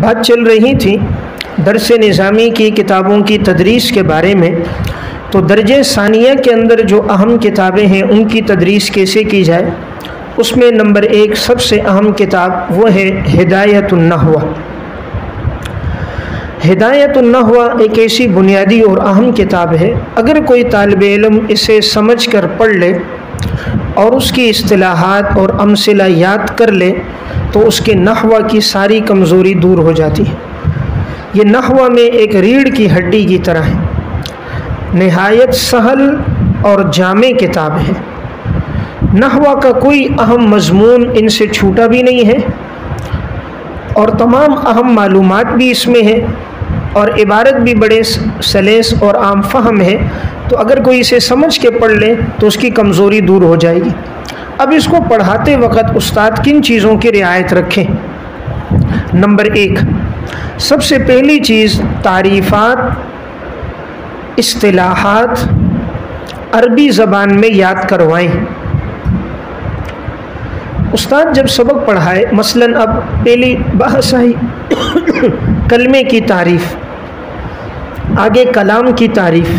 बात चल रही थी दरस निज़ामी की किताबों की तदरीस के बारे में, तो दर्जे सानिया के अंदर जो अहम किताबें हैं उनकी तदरीस कैसे की जाए, उसमें नंबर 1 सबसे अहम किताब वो है हिदायतुन नहवा। हिदायतुन नहवा एक ऐसी बुनियादी और अहम किताब है, अगर कोई तालिब इल्म इसे समझ कर पढ़ ले और उसकी इस्तिलाहात और अमसिला याद कर ले तो उसके नहवा की सारी कमज़ोरी दूर हो जाती है। ये नहवा में एक रीढ़ की हड्डी की तरह है, निहायत सहल और जामे किताब है। नहवा का कोई अहम मज़मून इनसे छूटा भी नहीं है और तमाम अहम मालूमात भी इसमें है और इबारत भी बड़े सलेस और आम फहम है। तो अगर कोई इसे समझ के पढ़ ले तो उसकी कमज़ोरी दूर हो जाएगी। अब इसको पढ़ाते वक़्त उस्ताद किन चीज़ों की रियायत रखें? नंबर 1 सबसे पहली चीज़ तारीफ़ात, इस्तिलाहात अरबी ज़बान में याद करवाएं। उस्ताद जब सबक पढ़ाए, मसलन अब पहली बहस आई कलमे की तारीफ़, आगे कलाम की तारीफ़,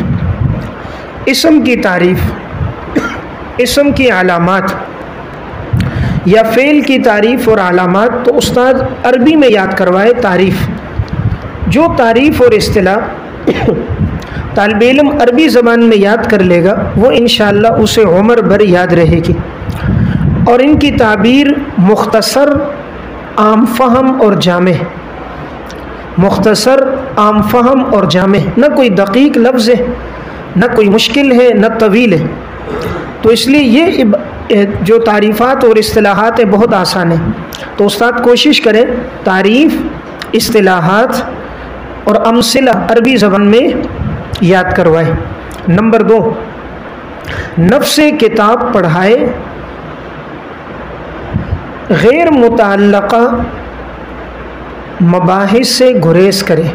इस्म की तारीफ़, इस्म की अलामात या फ़ेल की तारीफ़ और अलामात, तो उस्ताद अरबी में याद करवाए तारीफ़। जो तारीफ़ और इस्तिलाह तालिब इल्म अरबी ज़बान में याद कर लेगा वो इंशाअल्लाह उसे उम्र भर याद रहेगी। और इनकी ताबीर मुख्तसर, आम फहम और जामे, मुख्तसर, आम फहम और जामे, न कोई दकीक लफ्ज़ है, न कोई मुश्किल है, न तवील है। तो इसलिए ये जो तारीफ़ात और इस्तिलाहात है बहुत आसान है। तो उस्ताद कोशिश करें तारीफ़, इस्तिलाहात और अमसिला अरबी ज़बान में याद करवाए। नंबर 2 नफ्से किताब पढ़ाए, गैर मुतअल्लिक़ा मबाहिस से गुरेज करें।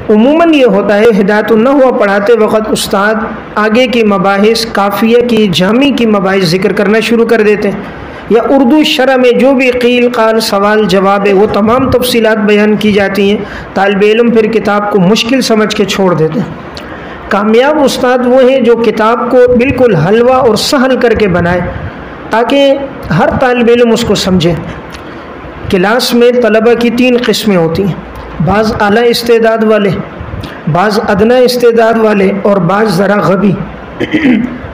उमूमन ये होता है हिदायतुन नहवा पढ़ाते वक़्त उस्ताद आगे की मबाहिस, काफ़िया की, जामी की मबाहिस ज़िक्र करना शुरू कर देते हैं, या उर्दू शरह में जो भी क़ील क़ाल सवाल जवाब है वो तमाम तफसीलात बयान की जाती हैं। तालिब इल्म फिर किताब को मुश्किल समझ के छोड़ देते हैं। कामयाब उस्ताद वो हैं जो किताब को बिल्कुल हलवा और सहल करके बनाए ताकि हर तालिब इल्म उसको समझे। क्लास में तलबा की 3 किस्में होती हैं, बाज़ आला इस्तेदाद वाले, बाज़ अदना इस्तेदाद वाले और बाज़ ज़रा गबी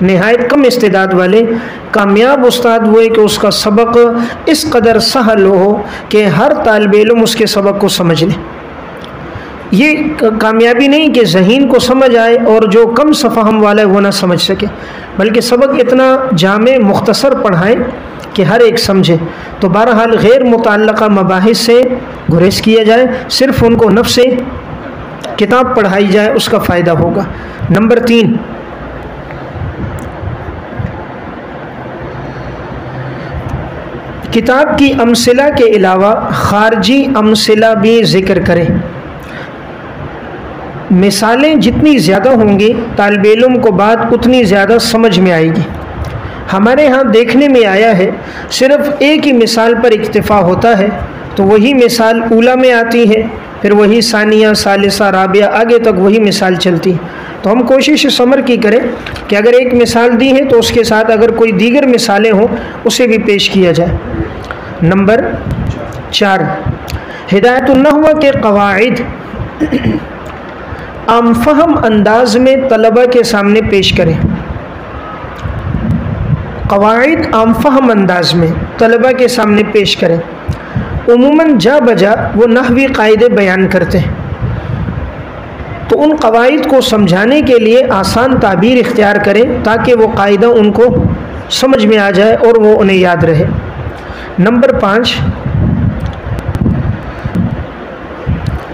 नहायत कम इस्तेदाद वाले। कामयाब उस्ताद वो है कि उसका सबक इस कदर सहल हो कि हर तालिब इल्म उसके सबक को समझ ले। ये कामयाबी नहीं कि ज़हीन को समझ आए और जो कम सफ़हम वाला है वो ना समझ सके, बल्कि सबक इतना जामे मुख्तसर पढ़ाएँ कि हर एक समझे। तो बहरहाल गैर मुतअल्लिक़ा मबाहिस से गुरेज किया जाए, सिर्फ़ उनको नफ्स से किताब पढ़ाई जाए, उसका फ़ायदा होगा। नंबर 3 किताब की अमसिला के अलावा ख़ारजी अमसिला भी ज़िक्र करें। मिसालें जितनी ज़्यादा होंगी तालिब इल्म को बात उतनी ज़्यादा समझ में आएगी। हमारे यहाँ देखने में आया है सिर्फ़ एक ही मिसाल पर इक्तिफ़ा होता है, तो वही मिसाल ऊला में आती है, फिर वही सानिया, सालिसा, राबिया, आगे तक वही मिसाल चलती है। तो हम कोशिश इस अमर की करें कि अगर एक मिसाल दी है तो उसके साथ अगर कोई दीगर मिसालें हों उसे भी पेश किया जाए। नंबर 4 हिदायतुन नहवा के क़वाइद आम फहम अंदाज में तलबा के सामने पेश करें। क़वाइद आम फहम अंदाज में तलबा के सामने पेश करें। उमूमन जा बजा वो नहवी क़ायदे बयान करते हैं, तो उन क़वाइद को समझाने के लिए आसान ताबीर इख्तियार करें ताकि वो क़ायदा उनको समझ में आ जाए और वो उन्हें याद रहे। नंबर 5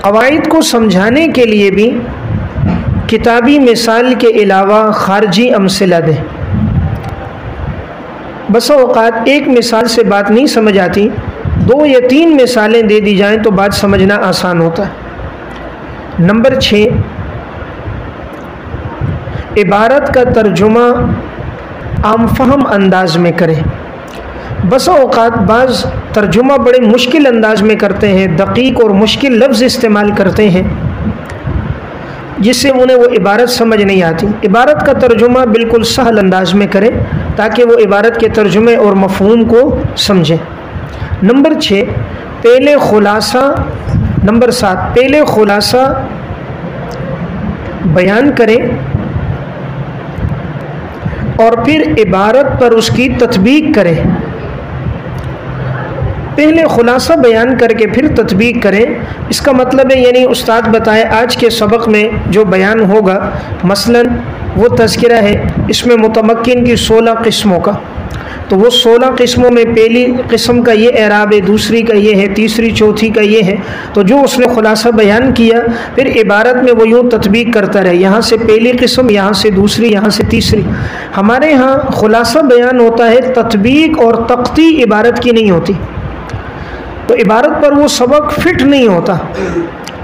क़वाइद को समझाने के लिए भी किताबी मिसाल के अलावा ख़ारजी अमसिला दें। बसा औक़ात एक मिसाल से बात नहीं समझ आती, 2 या 3 मिसालें दे दी जाएं तो बात समझना आसान होता है। नंबर 6 इबारत का तर्जुमा आम फहम अंदाज में करें। बसा औक़ात बाज़ तर्जुमा बड़े मुश्किल अंदाज में करते हैं, दक़ीक़ और मुश्किल लफ्ज़ इस्तेमाल करते हैं जिससे उन्हें वो इबारत समझ नहीं आती। इबारत का तर्जुमा बिल्कुल सहल अंदाज में करें ताकि वो इबारत के तर्जुमे और मफ़हूम को समझें। नंबर 6 पहले खुलासा। नंबर 7 पहले खुलासा बयान करें और फिर इबारत पर उसकी तत्बीक करें। पहले खुलासा बयान करके फिर तत्बीक करें। इसका मतलब है यानी उस्ताद बताए आज के सबक में जो बयान होगा मसलन वो तज़किरा है, इसमें मुतमक्किन की 16 किस्मों का, तो वो 16 किस्मों में पहली किस्म का ये एराब है, दूसरी का ये है, तीसरी चौथी का ये है। तो जो उसने खुलासा बयान किया फिर इबारत में वो यूँ तत्बीक करता रहे, यहाँ से पहली किस्म, यहाँ से दूसरी, यहाँ से तीसरी। हमारे यहाँ खुलासा बयान होता है, तत्बीक और तख्ती इबारत की नहीं होती, तो इबारत पर वो सबक फिट नहीं होता।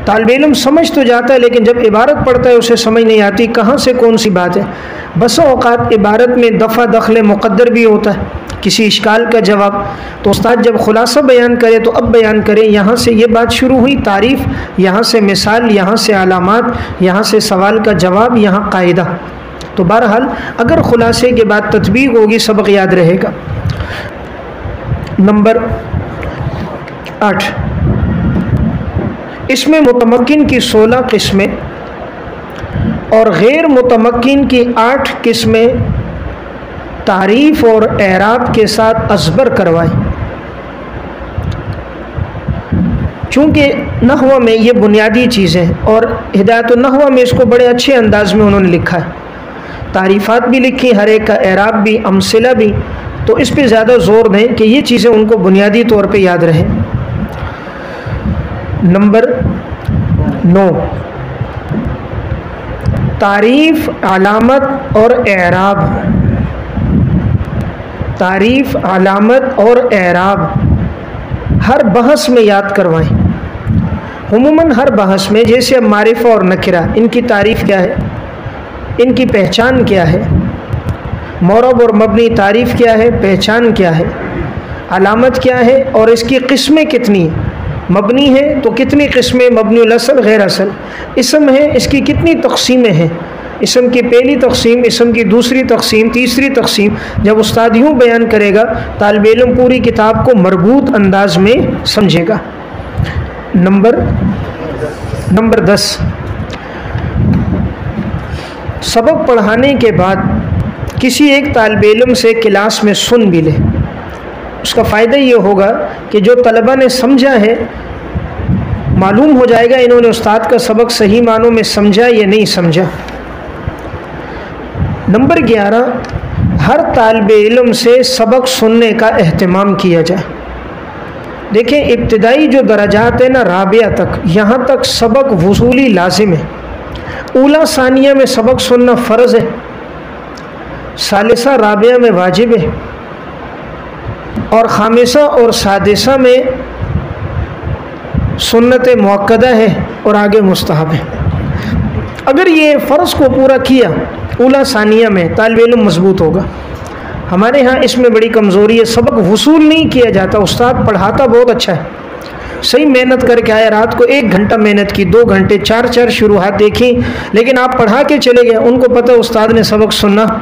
तालिब इल्म समझ तो जाता है लेकिन जब इबारत पढ़ता है उसे समझ नहीं आती कहाँ से कौन सी बात है। बसा औक़ात इबारत में दफ़ा दखल मुक़द्दर भी होता है, किसी इश्काल का जवाब। तो उस्ताद जब खुलासा बयान करे तो अब बयान करें, यहाँ से ये बात शुरू हुई तारीफ़, यहाँ से मिसाल, यहाँ से अलामात, यहाँ से सवाल का जवाब, यहाँ कायदा। तो बहरहाल अगर खुलासे के बाद तत्बीक होगी सबक याद रहेगा। नंबर 8 इसमें मुतमक्किन की 16 किस्में और गैर मुतमक्किन की 8 किस्में तारीफ़ और एराब के साथ अज़बर करवाएं। चूँकि नहवा में ये बुनियादी चीज़ें और हिदायतुन नहवा में इसको बड़े अच्छे अंदाज में उन्होंने लिखा है, तारीफ़ात भी लिखी, हर एक का एराब भी, अमसिला भी, तो इस पर ज़्यादा ज़ोर दें कि ये चीज़ें उनको बुनियादी तौर पे याद रहें। नंबर 9 तारीफ़, अलामत और एराब। तारीफ़, अलामत और एराब हर बहस में याद करवाएं। उमूमन हर बहस में, जैसे अब मारिफा और नकिरा, इनकी तारीफ़ क्या है, इनकी पहचान क्या है, मौरब और मबनी तारीफ़ क्या है, पहचान क्या है, अलामत क्या है और इसकी किस्में कितनी, मबनी है तो कितनी किस्में, मबनुल असल, गैर असल, इसम है इसकी कितनी तकसीमें हैं, इसम की पहली तकसीम, इसम की दूसरी तकसीम, तीसरी तकसीम। जब उस्ताद यूँ बयान करेगा तालिब इल्म पूरी किताब को मरबूत अंदाज में समझेगा। नंबर 10 सबक पढ़ाने के बाद किसी एक तालिब इल्म से क्लास में सुन भी ले, उसका फ़ायदा ये होगा कि जो तलबा ने समझा है मालूम हो जाएगा इन्होंने उस्ताद का सबक सही मानों में समझा या नहीं समझा। नंबर 11 हर तालिब इल्म से सबक सुनने का एहतमाम किया जाए। देखें इब्तिदाई जो दराजात है ना, राबिया तक, यहाँ तक सबक वसूली लाजिम है। ऊला सानिया में सबक सुनना फ़र्ज़ है, सालिसा राबिया में वाजिब है और खामिसा और सादिसा में सुन्नत मुअक्कदा है और आगे मुस्तहब है। अगर ये फ़र्ज़ को पूरा किया ऊला सानिया में तालिब इल्म मजबूत होगा। हमारे यहाँ इसमें बड़ी कमज़ोरी है, सबक वसूल नहीं किया जाता। उस्ताद पढ़ाता बहुत अच्छा है, सही मेहनत करके आया, रात को 1 घंटा मेहनत की, 2 घंटे, 4 शुरुआत देखी, लेकिन आप पढ़ा के चले गए, उनको पता है उस्ताद ने सबक सुनना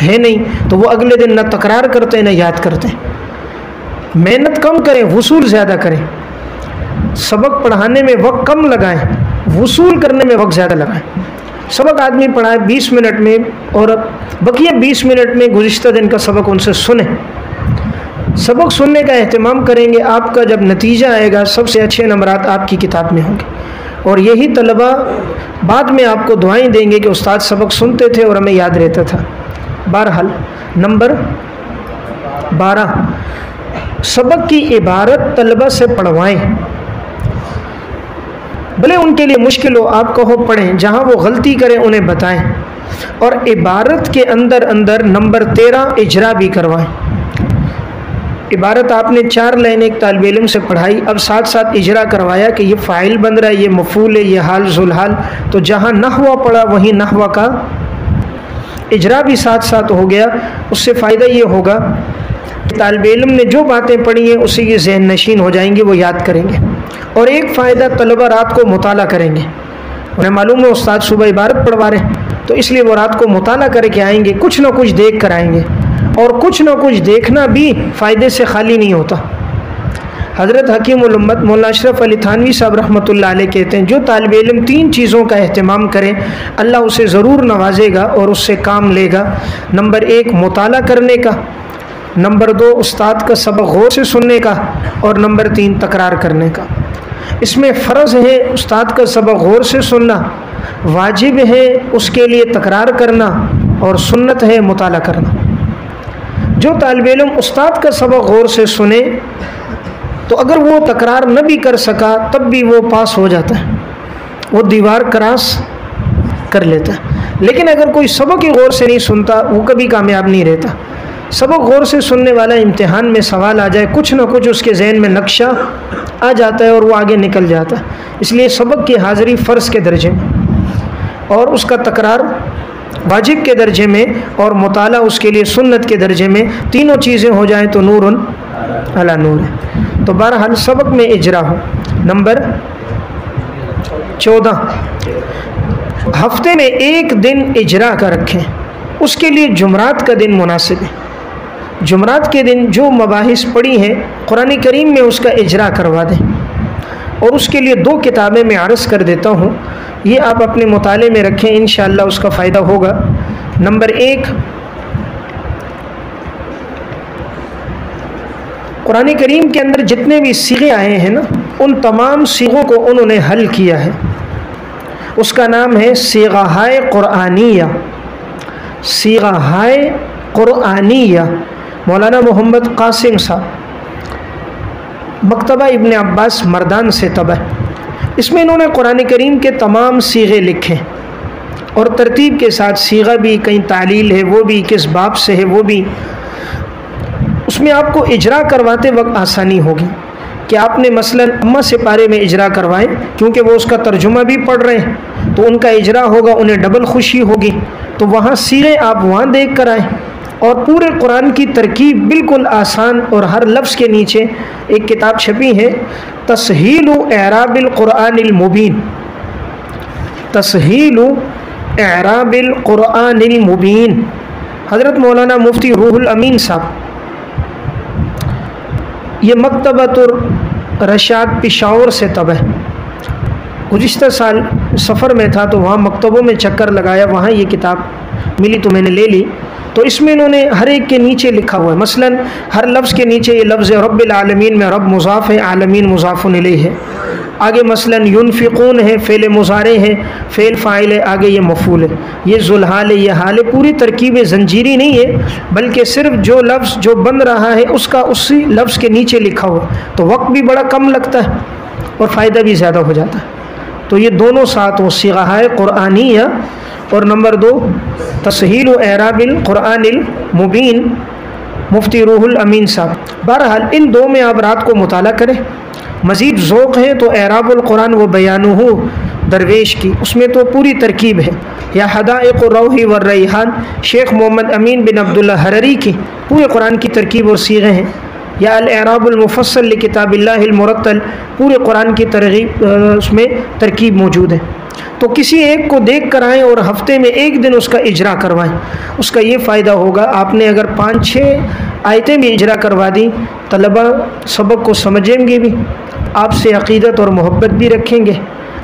है नहीं, तो वो अगले दिन न तकरार करते न याद करते। मेहनत कम करें, वसूल ज़्यादा करें। सबक पढ़ाने में वक्त कम लगाएं, वसूल करने में वक्त ज़्यादा लगाएं। सबक आदमी पढ़ाए 20 मिनट में और बकिया 20 मिनट में गुज़िश्ता दिन का सबक उनसे सुने। सबक सुनने का एहतमाम करेंगे, आपका जब नतीजा आएगा सबसे अच्छे नंबरात आपकी किताब में होंगे और यही तलबा बाद में आपको दुआएं देंगे कि उस्ताद सबक सुनते थे और हमें याद रहता था। बहरहाल नंबर 12 सबक की इबारत तलबा से पढ़वाएं, भले उनके लिए मुश्किल हो, आप कहो पढ़ें, जहाँ वो गलती करें उन्हें बताएं और इबारत के अंदर अंदर नंबर 13 इजरा भी करवाएं। इबारत आपने 4 लाइन एक तालिब इल्म से पढ़ाई, अब साथ साथ इजरा करवाया कि ये फ़ाइल बन रहा है, ये मफ़ूल है, ये हाल जुलहाल, तो जहाँ नहवा पढ़ा वहीं नहवा का इजरा भी साथ साथ हो गया। उससे फ़ायदा ये होगा तालिब इल्म ने जो बातें पढ़ी हैं उसी की ज़हन नशीन हो जाएंगी, वो याद करेंगे। और एक फ़ायदा, तलबा रात को मुताला करेंगे। उन्हें मालूम है उस्ताद सुबह इबारत पढ़वा रहे हैं, तो इसलिए वो रात को मुताला करके आएंगे, कुछ ना कुछ देख कर आएंगे। और कुछ ना कुछ देखना भी फ़ायदे से खाली नहीं होता। हज़रत हकीम उल उम्मत मौलाना अशरफ अली थानवी साहब रहमतुल्लाह अलैह कहते हैं, जो तालिब इल्म 3 चीज़ों का अहतमाम करे अल्लाह उसे ज़रूर नवाजेगा और उससे काम लेगा। नंबर 1 मुताला करने का, नंबर 2 उस्ताद का सबक गौर से सुनने का, और नंबर 3 तकरार करने का। इसमें फ़र्ज़ है उस्ताद का सबक गौर से सुनना, वाजिब है उसके लिए तकरार करना, और सुन्नत है मुताला करना। जो तालिब इल्म उस्ताद का सबक गौर से सुने तो अगर वो तकरार न भी कर सका तब भी वो पास हो जाता है, वो दीवार क्रॉस कर लेता है। लेकिन अगर कोई सबक ही गौर से नहीं सुनता वो कभी कामयाब नहीं रहता। सबक गौर से सुनने वाला इम्तिहान में सवाल आ जाए, कुछ ना कुछ उसके जहन में नक्शा आ जाता है और वो आगे निकल जाता है। इसलिए सबक की हाज़िरी फ़र्ज़ के दर्जे में, और उसका तकरार वाजिब के दर्जे में, और मुताला उसके लिए सुन्नत के दर्जे में। तीनों चीज़ें हो जाएं तो नूरुन अला नूर है। तो बहरहाल सबक में इजरा हो। नंबर 14, हफ्ते में एक दिन इजरा का रखें, उसके लिए जुमरात का दिन मुनासिब है। जुमरात के दिन जो मबाहिस पढ़ी हैं कुरान करीम में उसका इजरा करवा दें। और उसके लिए 2 किताबें मैं अर्ज़ कर देता हूँ, ये आप अपने मुताले में रखें, इंशाअल्लाह उसका फ़ायदा होगा। नंबर 1, कुरान करीम के अंदर जितने भी सीगे आए हैं ना, उन तमाम सीगों को उन्होंने हल किया है। उसका नाम है सीगाहाए कुरानिया। सीगाहाए कुरानिया, मौलाना मोहम्मद कासिम साहब, मकतबा इब्न अब्बास मर्दान से तबा। इसमें इन्होंने कुरान करीम के तमाम सीगे लिखे और तरतीब के साथ, सीगा भी, कहीं तालील है वो भी, किस बाब से है वो भी। उसमें आपको इजरा करवाते वक्त आसानी होगी कि आपने मसलन अम्मा से पारे में इजरा करवाएं, क्योंकि वो उसका तर्जुमा भी पढ़ रहे हैं तो उनका इजरा होगा, उन्हें डबल खुशी होगी। तो वहाँ सीगे आप वहाँ देख कर आएँ। और पूरे कुरान की तरकीब बिल्कुल आसान, और हर लफ्ज़ के नीचे एक किताब छपी है, तस्हीलु एराबिल कुरानिल मुबीन। तस्हीलु एराबिल कुरानिल मुबीन, हज़रत मौलाना मुफ्ती रूहुल अमीन साहब, ये मकतबतुर रशाद पिशावर से तब है। गुज़िश्ता साल सफ़र में था तो वहाँ मकतबों में चक्कर लगाया, वहाँ ये किताब मिली तो मैंने ले ली। तो इसमें इन्होंने हर एक के नीचे लिखा हुआ है, मसलन हर लफ्ज़ के नीचे ये लफ्ज़ रब्बिल आलमीन में रब मुज़ाफ़ है, आलमीन मुज़ाफ़ुन इलैह है। आगे मसलन युनफ़िक़ून है, फ़ेल मुज़ारे है, फ़ेल फ़ाइल है, आगे ये मफ़ूल है, ये ज़ुलहाल है, ये हाल है। पूरी तरकीब ज़ंजीरी नहीं है, बल्कि सिर्फ जो लफ्ज़ जो बन रहा है उसका उसी लफ्ज़ के नीचे लिखा हुआ, तो वक्त भी बड़ा कम लगता है और फ़ायदा भी ज़्यादा हो जाता है। तो ये दोनों साथ हो, सीगाहाए कुरानिया, और नंबर 2 तस्हील एराबिल कुरानिल मुबीन, मुफ्ती रूहुल अमीन साहब। बहरहाल इन 2 में आप रात को मुताला करें। मज़ीद ज़ौक़ है तो एराबुल कुरान व बयानुहु दरवेश की, उसमें तो पूरी तरकीब है। या हदाइक़ रौही व रैहान, शेख मोहम्मद अमीन बिन अब्दुल्ला हररी की पूरे कुरान की तरकीब और सीगे हैं। या अल एराबुल मुफ़स्सल लि किताबिल्लाहिल मुरत्तल, पूरे कुरान की तरकीब उसमें तरकीब मौजूद है। तो किसी एक को देख कर आएँ और हफ्ते में एक दिन उसका इजरा करवाएं। उसका ये फ़ायदा होगा, आपने अगर 5-6 आयतें भी इजरा करवा दी, तलबा सबक को समझेंगे भी, आपसे अक़ीदत और मोहब्बत भी रखेंगे,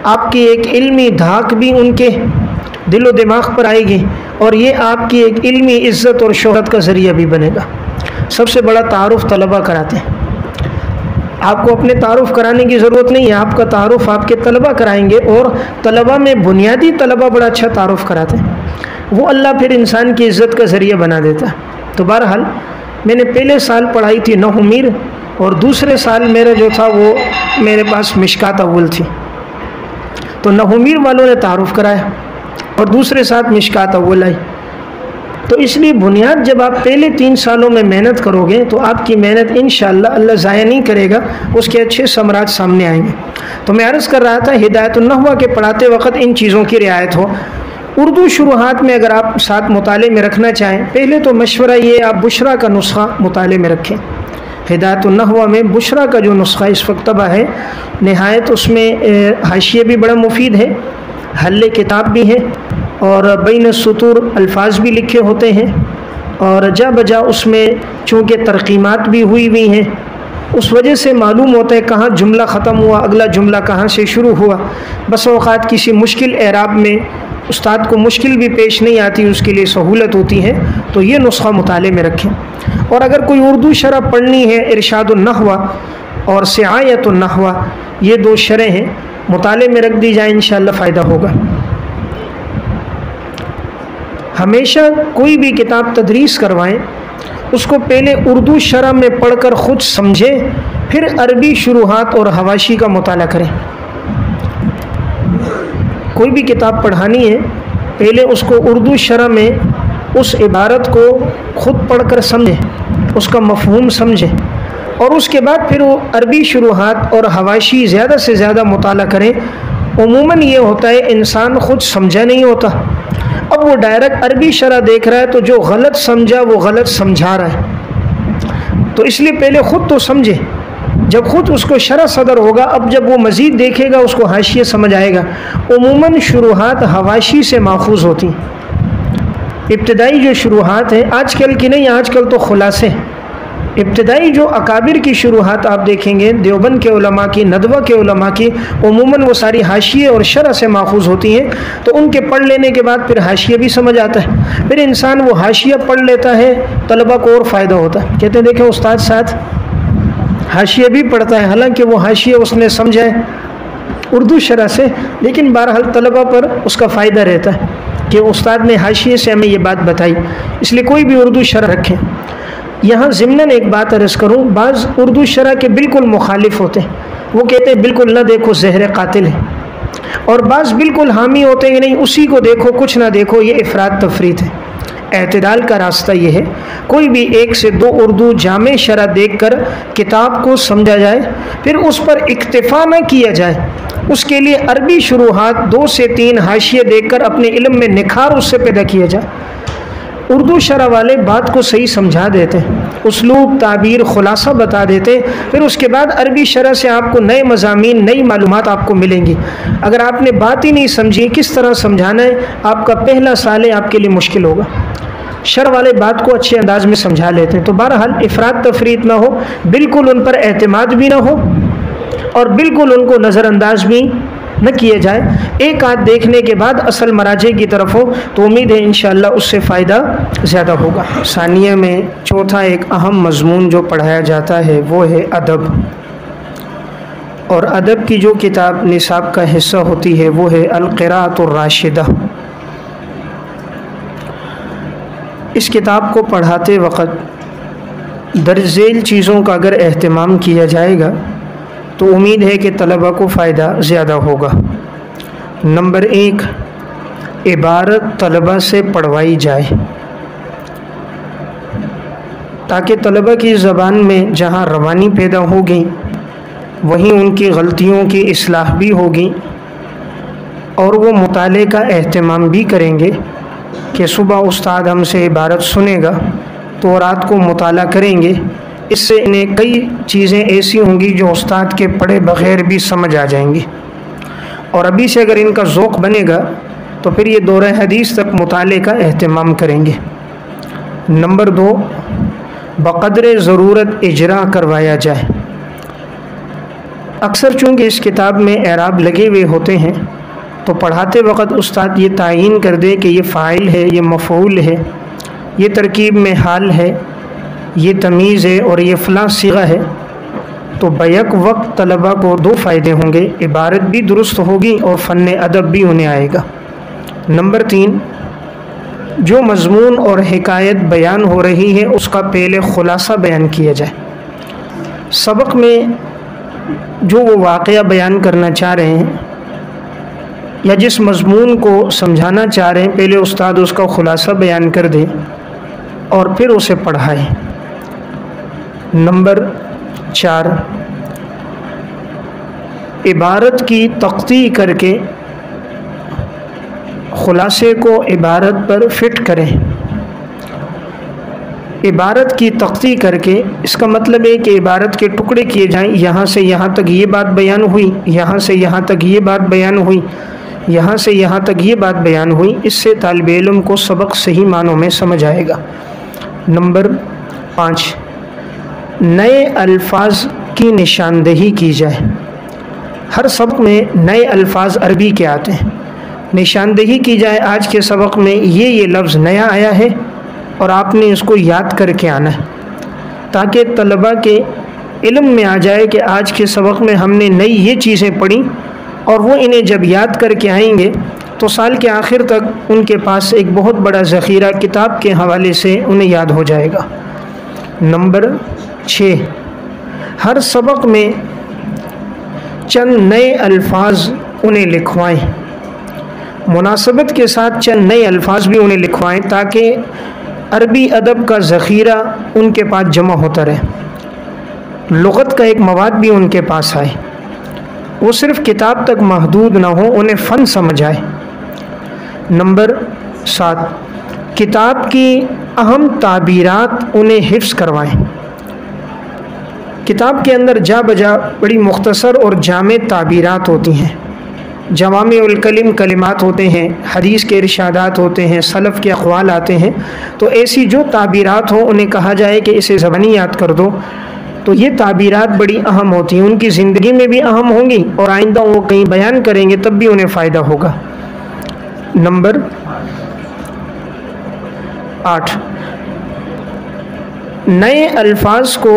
आपकी एक इल्मी धाक भी उनके दिलो दिमाग पर आएगी, और ये आपकी एक इल्मी इज़्ज़त और शोहरत का ज़रिया भी बनेगा। सबसे बड़ा तारुफ़ तलबा कराते हैं। आपको अपने तारुफ़ कराने की ज़रूरत नहीं है, आपका तारुफ़ आपके तलबा कराएंगे, और तलबा में बुनियादी तलबा बड़ा अच्छा तारुफ़ कराते हैं, वो अल्लाह फिर इंसान की इज़्ज़त का ज़रिया बना देता है। तो बहरहाल मैंने पहले साल पढ़ाई थी नहुमीर, और दूसरे साल मेरा जो था वो मेरे पास मिशकात अव्वल थी, तो नहुमीर वालों ने तारुफ़ कराया और दूसरे साल मिशकात अव्वल आई। तो इसलिए बुनियाद जब आप पहले 3 सालों में मेहनत करोगे तो आपकी मेहनत इंशाअल्लाह अल्लाह ज़ाया नहीं करेगा, उसके अच्छे समरात सामने आएंगे। तो मैं अर्ज़ कर रहा था, हिदायतुन नहवा के पढ़ाते वक़्त इन चीज़ों की रियायत हो। उर्दू शुरुआत में अगर आप साथ मुताले में रखना चाहें, पहले तो मशवरा ये आप बुशरा का नुस्खा मुताले में रखें। हिदायतुन नहव में बुशरा का जो नुस्खा इस वक्त तबा है, नहायत उसमें हाशिया भी बड़ा मुफीद है, हल्ले किताब भी है और बैन सुतूर अल्फाज भी लिखे होते हैं और जा बजा उसमें चूँकि तरकीमात भी हुई हैं, उस वजह से मालूम होता है कहाँ जुमला ख़त्म हुआ, अगला जुमला कहाँ से शुरू हुआ। बस औक़ात किसी मुश्किल एराब में उस्ताद को मुश्किल भी पेश नहीं आती, उसके लिए सहूलत होती है, तो ये नुस्खा मुताले में रखें। और अगर कोई उर्दू शरह पढ़नी है, इरशादुन नहवा और सिआयतुन नहवा, ये 2 शरह हैं, मुताले में रख दी जाए, इंशाअल्लाह फ़ायदा होगा। हमेशा कोई भी किताब तदरीस करवाएं, उसको पहले उर्दू शरह में पढ़कर ख़ुद समझें, फिर अरबी शुरुआत और हवाशी का मुताला करें। कोई भी किताब पढ़ानी है, पहले उसको उर्दू शरह में उस इबारत को ख़ुद पढ़कर समझें, उसका मफ़हूम समझें और उसके बाद फिर वो अरबी शुरुआत और हवाशी ज़्यादा से ज़्यादा मुताला करें। उमूमन ये होता है इंसान ख़ुद समझा नहीं होता, अब वो डायरेक्ट अरबी शरह देख रहा है तो जो गलत समझा वो गलत समझा रहा है, तो इसलिए पहले ख़ुद तो समझे, जब ख़ुद उसको शरह सदर होगा, अब जब वो मज़ीद देखेगा उसको हाशिया समझ आएगा। उमूमन शुरुआत हवाशी से माखूज़ होती, इब्तिदाई जो शुरुआत है, आजकल की नहीं, आजकल तो खुलासे। इब्तिदाई जो अकाबिर की शुरुआत आप देखेंगे, देवबंद के उलमा की, नदवा के उलमा की, उमूमन वो सारी हाशिये और शरह से माखूज़ होती हैं, तो उनके पढ़ लेने के बाद फिर हाशिया भी समझ आता है, फिर इंसान वो हाशिया पढ़ लेता है, तलबा को और फ़ायदा होता है। कहते हैं देखें उस्ताद साथ हाशिया भी पढ़ता है, हालांकि वो हाशिया उसने समझा है उर्दू शरह से, लेकिन बहरहाल तलबा पर उसका फ़ायदा रहता है कि उस्ताद ने हाशिये से हमें ये बात बताई, इसलिए कोई भी उर्दू शरह रखें। यहाँ ज़िम्नन एक बात अर्ज़ करूँ, बाज़ उर्दू शरह के बिल्कुल मुखालिफ होते हैं, वो कहते हैं बिल्कुल ना देखो ज़हर कातिल है, और बाज़ बिल्कुल हामी होते हैं नहीं उसी को देखो कुछ ना देखो, ये इफ़रात तफरीत है। एतदाल का रास्ता ये है, कोई भी 1 से 2 उर्दू जामे शरह देख कर किताब को समझा जाए, फिर उस पर इक्तिफ़ा न किया जाए, उसके लिए अरबी शुरुआत 2 से 3 हाशिये देख कर अपने इल्म में निखार उससे पैदा किया जाए। उर्दू शरह वाले बात को सही समझा देते हैं, उसलूब ताबीर खुलासा बता देते, फिर उसके बाद अरबी शरह से आपको नए मज़ामीन नई मालूमात आपको मिलेंगी। अगर आपने बात ही नहीं समझी किस तरह समझाना है, आपका पहला साल आपके लिए मुश्किल होगा। शर वाले बात को अच्छे अंदाज में समझा लेते हैं, तो बहरहाल इफ़रात तफरीत ना हो, बिल्कुल उन पर एतमाद भी ना हो और बिल्कुल उनको नज़रअंदाज भी न किए जाए। एक आध देखने के बाद असल मराजे की तरफ हो तो उम्मीद है इंशाअल्लाह उससे फ़ायदा ज़्यादा होगा। सानिया में चौथा एक अहम मज़मून जो पढ़ाया जाता है वो है अदब, और अदब की जो किताब निसाब का हिस्सा होती है वो है अल-क़िराअतुर राशिदा। इस किताब को पढ़ाते वक़्त दर्ज़ेल चीज़ों का अगर एहतमाम किया जाएगा तो उम्मीद है कि तलबा को फ़ायदा ज़्यादा होगा। नंबर 1, इबारत तलबा से पढ़वाई जाए ताकि तलबा की ज़बान में जहाँ रवानी पैदा होगी वहीं उनकी गलतियों की इस्लाह भी होगी और वो मुताले का एहतमाम भी करेंगे कि सुबह उस्ताद हमसे इबारत सुनेगा तो रात को मुताला करेंगे। इससे इन्हें कई चीज़ें ऐसी होंगी जो उस्ताद के पढ़े बग़ैर भी समझ आ जाएंगी, और अभी से अगर इनका ज़ौक़ बनेगा तो फिर ये दौरे हदीस तक मुताले का एहतमाम करेंगे। नंबर 2, बक़द्रे ज़रूरत इजरा करवाया जाए। अक्सर चूँकि इस किताब में एराब लगे हुए होते हैं तो पढ़ाते वक़्त उस्ताद ये तायीन कर दे कि ये फ़ाइल है, ये मफ़ऊल है, ये तरकीब में हाल है, ये तमीज़ है और ये फ़लाँ सिगा है, तो बैक वक्त तलबा को 2 फ़ायदे होंगे, इबारत भी दुरुस्त होगी और फ़न अदब भी उन्हें आएगा। नंबर 3, जो मज़मून और हिकायत बयान हो रही है उसका पहले ख़ुलासा बयान किया जाए। सबक में जो वो वाक़या बयान करना चाह रहे हैं या जिस मज़मून को समझाना चाह रहे हैं, पहले उस्ताद उसका ख़ुलासा बयान कर दे और फिर उसे पढ़ाए। नंबर 4, इबारत की तख्ती करके ख़ुलासे को इबारत पर फिट करें। इबारत की तख्ती करके, इसका मतलब है कि इबारत के टुकड़े किए जाएं। यहाँ से यहाँ तक ये बात बयान हुई, यहाँ से यहाँ तक ये बात बयान हुई, यहाँ से यहाँ तक ये बात बयान हुई। इससे तालिब इल्म को सबक सही मानों में समझ आएगा। नंबर 5, नए अल्फाज की निशानदेही की जाए। हर सबक में नए अल्फाज अरबी के आते हैं, निशानदेही की जाए। आज के सबक में ये लफ्ज़ नया आया है और आपने इसको याद करके आना है, ताकि तलबा के इल्म में आ जाए कि आज के सबक में हमने नई ये चीज़ें पढ़ी, और वो इन्हें जब याद करके आएंगे तो साल के आखिर तक उनके पास एक बहुत बड़ा ज़ख़ीरा किताब के हवाले से उन्हें याद हो जाएगा। नंबर 6, हर सबक में चंद नए अल्फाज उन्हें लिखवाएं। मुनासबत के साथ चंद नए अल्फाज भी उन्हें लिखवाएं, ताकि अरबी अदब का ज़ख़ीरा उनके पास जमा होता रहे, लुग़त का एक मवाद भी उनके पास आए, वो सिर्फ़ किताब तक महदूद ना हो, उन्हें फ़न समझ आए। नंबर 7, किताब की अहम ताबीरात उन्हें हिफ्ज़ करवाएं। किताब के अंदर जा बजा बड़ी मुख्तसर और जामे ताबीरात होती हैं, जवामिउल कलिम कलिमात होते हैं, हदीस के इरशादात होते हैं, सलफ़ के अक़वाल आते हैं। तो ऐसी जो ताबीरात हों उन्हें कहा जाए कि इसे ज़बानी याद कर दो। तो ये ताबीरात बड़ी अहम होती हैं, उनकी ज़िंदगी में भी अहम होंगी और आइंदा वो कहीं बयान करेंगे तब भी उन्हें फ़ायदा होगा। नंबर 8, नए अल्फाज को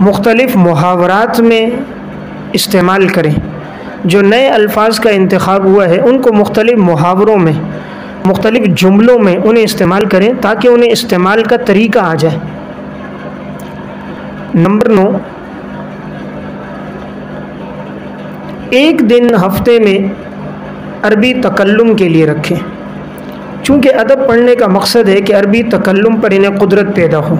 मुख्तलिफ़ मुहावरात में इस्तेमाल करें। जो नए अल्फाज का इंतखाब हुआ है उनको मुख्तलिफ़ मुहावरों में, मुख्तलिफ़ जुमलों में उन्हें इस्तेमाल करें, ताकि उन्हें इस्तेमाल का तरीका आ जाए। नंबर 9, एक दिन हफ्ते में अरबी तकल्लुम के लिए रखें। चूँकि अदब पढ़ने का मकसद है कि अरबी तकल्लुम पर इन्हें कुदरत पैदा हो।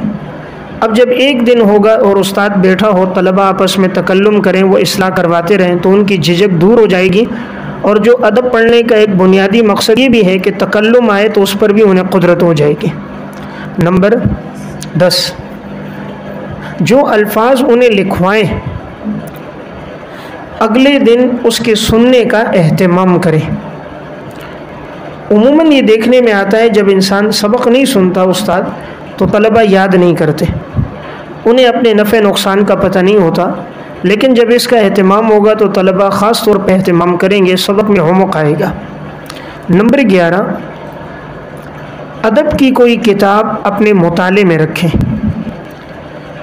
अब जब एक दिन होगा और उस्ताद बैठा हो, तलबा आपस में तकल्लुम करें, वो इस्लाह करवाते रहें, तो उनकी झिझक दूर हो जाएगी। और जो अदब पढ़ने का एक बुनियादी मकसद ये भी है कि तकल्लुम आए तो उस पर भी उन्हें कुदरत हो जाएगी। नंबर 10, जो अल्फाज उन्हें लिखवाएं अगले दिन उसके सुनने का एहतमाम करें। उमूमन ये देखने में आता है जब इंसान सबक नहीं सुनता उस्ताद तो तलबा याद नहीं करते, उन्हें अपने नफ़े नुकसान का पता नहीं होता। लेकिन जब इसका एहतमाम होगा तो तलबा ख़ास तौर पर एहतमाम करेंगे, सबक में उमक़ आएगा। नंबर 11, अदब की कोई किताब अपने मुताले में रखें।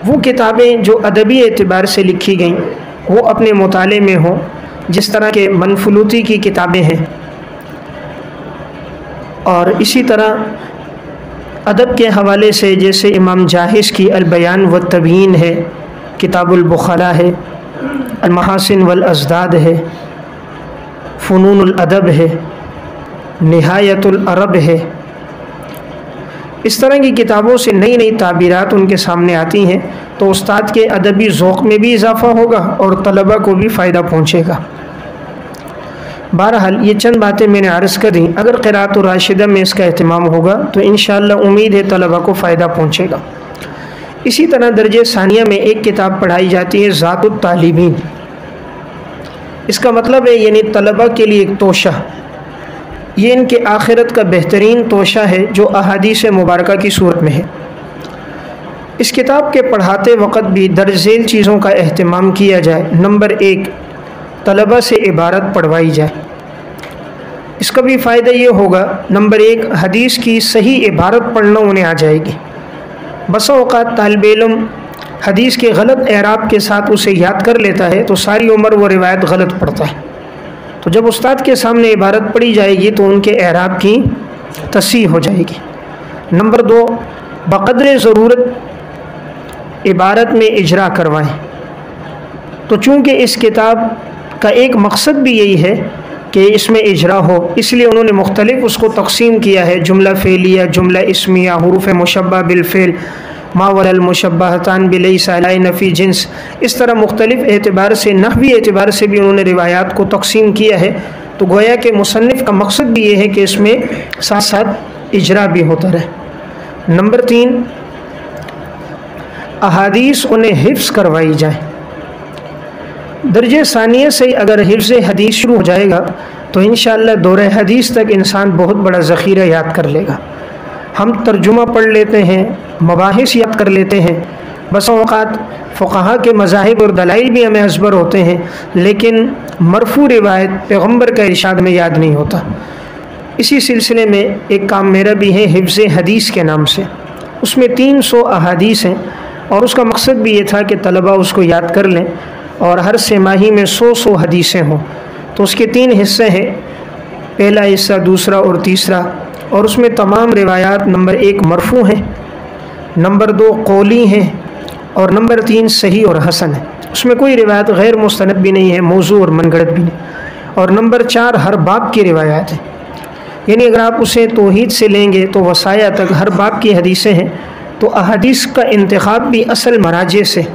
वो किताबें जो अदबी एतबार से लिखी गई वो अपने मुताले में हों, जिस तरह के मनफलूती की किताबें हैं। और इसी तरह अदब के हवाले से जैसे इमाम जाहिज़ की अल-बयान व तबयीन है, किताबुल बुखला है, अल-महासिन वल अज़दाद है, फ़ुनूनुल अदब है, निहायतुल अरब है। इस तरह की किताबों से नई नई ताबीरात उनके सामने आती हैं, तो उस्ताद के अदबी ज़ौक़ में भी इजाफ़ा होगा और तलबा को भी फ़ायदा पहुँचेगा। बहरहाल ये चंद बातें मैंने अर्ज़ कर दी। अगर क़िराअत राशिदा में इसका एहतमाम होगा तो इंशाअल्लाह उम्मीद है तलबा को फ़ायदा पहुँचेगा। इसी तरह दर्जे सानिया में एक किताब पढ़ाई जाती है ज़ातुत तालिबीन। इसका मतलब है यानी तलबा के लिए एक तोशा, ये इनके आखिरत का बेहतरीन तोशा है जो अहादीस मुबारका की सूरत में है। इस किताब के पढ़ाते वक़्त भी दर्ज झेल चीज़ों का एहतमाम किया जाए। नंबर 1, तलबा से इबारत पढ़वाई जाए। इसका भी फ़ायदा ये होगा, नंबर 1, हदीस की सही इबारत पढ़ना उन्हें आ जाएगी। बसा औक़ात तालिब इल्म हदीस के गलत एराब के साथ उसे याद कर लेता है तो सारी उम्र वो रिवायत गलत पढ़ता है। तो जब उस्ताद के सामने इबारत पढ़ी जाएगी तो उनके एराब की तस्हीह हो जाएगी। नंबर 2, बक़द्रे ज़रूरत इबारत में इजरा करवाएं। तो चूँकि इस किताब का एक मकसद भी यही है कि इसमें इजरा हो, इसलिए उन्होंने मुख्तलिफ उसको तक़सीम किया है, जुमला फ़ेलिया, जुमला इस्मिया, हुरूफ़ मुशब्बह बिलफ़ेल, मावरल मुशब्बहतान बिलैसा ला नफ़ी जिन्स। इस तरह मुख्तलिफ़ एतबार से, नहवी एतबार से भी उन्होंने रिवायात को तक़सीम किया है तो गोया के मुसन्निफ़ का मकसद भी ये है कि इसमें साथ साथ इजरा भी होता रहे। नंबर 3, अहादीस उन्हें हिफ्ज़ करवाई जाए। दर्जे सानिया से अगर हिफ्ज़ हदीस शुरू हो जाएगा तो इंशाअल्लाह दौरे हदीस तक इंसान बहुत बड़ा ज़ख़ीरा याद कर लेगा। हम तर्जुमा पढ़ लेते हैं, मबाहिस याद कर लेते हैं, बस औक़ात फ़ुक़हा के मज़ाहिब और दलाइल भी हमें अज़बर होते हैं, लेकिन मरफ़ू रिवायत पैगम्बर का इरशाद में याद नहीं होता। इसी सिलसिले में एक काम मेरा भी है हिफ्ज़ हदीस के नाम से, उसमें 300 अहादीस हैं और उसका मकसद भी ये था कि तलबा उसको याद कर लें और हर सेमाही में 100 हदीसें हों। तो उसके 3 हिस्से हैं, पहला हिस्सा, दूसरा और तीसरा, और उसमें तमाम रिवायात नंबर 1 मरफ़ू हैं, नंबर 2 कौली हैं और नंबर 3 सही और हसन है। उसमें कोई रिवायत गैर मुस्तनद भी नहीं है, मौजू और मनगढ़ंत भी नहीं। और नंबर 4 हर बाब की रिवायात है, यानी अगर आप उसे तौहीद से लेंगे तो वसाया तक हर बाब की हदीसें हैं। तो अहादीस का इंतखाब भी असल मराजे से,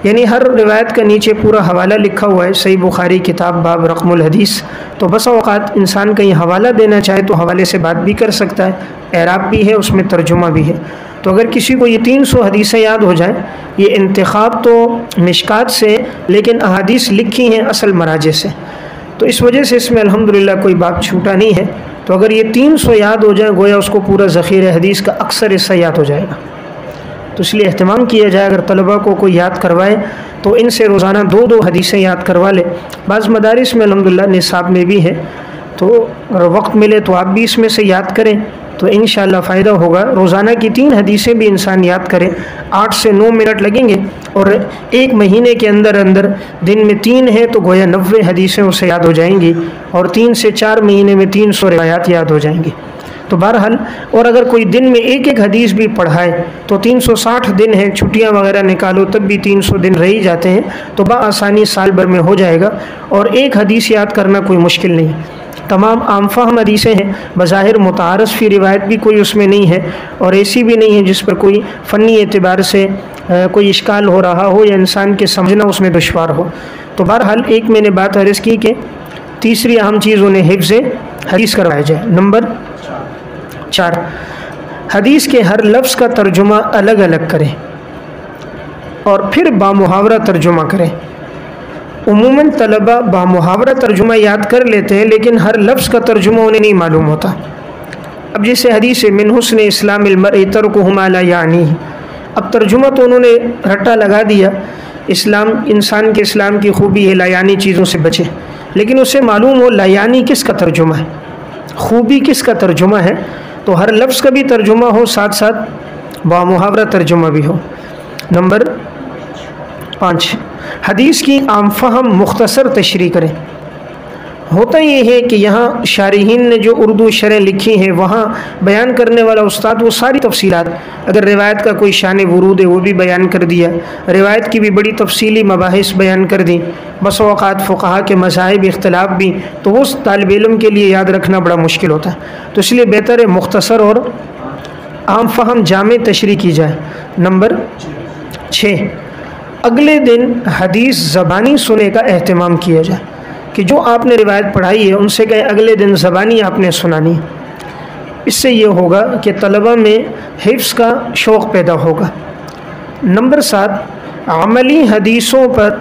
यानी हर रिवायत का नीचे पूरा हवाला लिखा हुआ है, सही बुखारी किताब बाब रक़मुल हदीस। तो बस औक़ात इंसान कहीं हवाला देना चाहे तो हवाले से बात भी कर सकता है, एराब भी है, उसमें तर्जुमा भी है। तो अगर किसी को ये 300 हदीसें याद हो जाएं, ये इंतखाब तो मिशकात से, लेकिन अहादीस लिखी हैं असल मराजे से, तो इस वजह से इसमें अल्हम्दुलिल्लाह कोई बात छूटा नहीं है। तो अगर ये 300 याद हो जाए, गोया उसको पूरा ज़ख़ीरा हदीस का अक्सर हिस्सा याद हो जाएगा। तो इसलिए एहतमाम किया जाए, अगर तलबा को कोई याद करवाए तो इनसे रोज़ाना 2-2 हदीसें याद करवा ले। बाज़ मदारिस में अल्हम्दुलिल्लाह निसाब में भी है, तो अगर वक्त मिले तो आप भी इसमें से याद करें तो इंशाअल्लाह फ़ायदा होगा। रोज़ाना की 3 हदीसें भी इंसान याद करे, 8 से 9 मिनट लगेंगे और 1 महीने के अंदर अंदर दिन में 3 है तो गोया 90 हदीसें उसे याद हो जाएंगी और 3 से 4 महीने में 300 रिवायात याद हो जाएंगी। तो बहरहाल, और अगर कोई दिन में एक हदीस भी पढ़ाए तो 360 दिन हैं, छुट्टियां वगैरह निकालो तब भी 300 दिन रह ही जाते हैं, तो बआसानी साल भर में हो जाएगा। और एक हदीस याद करना कोई मुश्किल नहीं, तमाम आम फ़हम हदीसें हैं, बज़ाहिर मुतारफ़ की रिवायत भी कोई उसमें नहीं है और ऐसी भी नहीं है जिस पर कोई फ़नी एतबार से कोई इश्काल हो रहा हो या इंसान के समझना उसमें दुश्वार हो। तो बहरहाल, एक मैंने बात अर्ज़ की कि तीसरी अहम चीज़ उन्हें हिफ्ज़ हदीस करवाया जाए। नंबर 4, हदीस के हर लफ्ज़ का तर्जुमा अलग अलग करें और फिर बामुहावरा तर्जुमा करें। उमूमन तलबा बामुहावरा तर्जुमा याद कर लेते हैं, लेकिन हर लफ्ज़ का तर्जुमा उन्हें नहीं मालूम होता। अब जैसे हदीस मिन हुस्न इस्लामिल मर्इ तर्कुहु मा ला यानी, अब तर्जुमा तो उन्होंने रट्टा लगा दिया, इस्लाम, इंसान के इस्लाम की खूबी है लायानी चीज़ों से बचे, लेकिन उसे मालूम हो लायानी किसका तर्जुमा है, खूबी किसका तर्जुमा है। तो हर लफ्ज़ का भी तर्जुमा हो, साथ साथ बामुहावरा तर्जुमा भी हो। नंबर 5, हदीस की आम फ़हम मुख्तसर तशरीह करें। होता ये है कि यहाँ शारिहीन ने जो उर्दू शरह लिखी हैं वहाँ बयान करने वाला उस्ताद वो सारी तफसीलात, अगर रिवायत का कोई शान वरूद है वो भी बयान कर दिया, रिवायत की भी बड़ी तफसीली मबाहिस बयान कर दी, बस औक़ात फ़ुक़हा के मज़ाहिब इख्तिलाफ भी, तो वो तालिब इल्म के लिए याद रखना बड़ा मुश्किल होता है। तो इसलिए बेहतर है मुख्तसर और आम फ़हम जामे तशरीह की जाए। नंबर 6, अगले दिन हदीस ज़बानी सुनने का एहतमाम किया जाए, कि जो आपने रिवायत पढ़ाई है उनसे कहें अगले दिन ज़बानी आपने सुनानी। इससे ये होगा कि तलबा में हिफ्ज़ का शौक़ पैदा होगा। नंबर 7, अमली हदीसों पर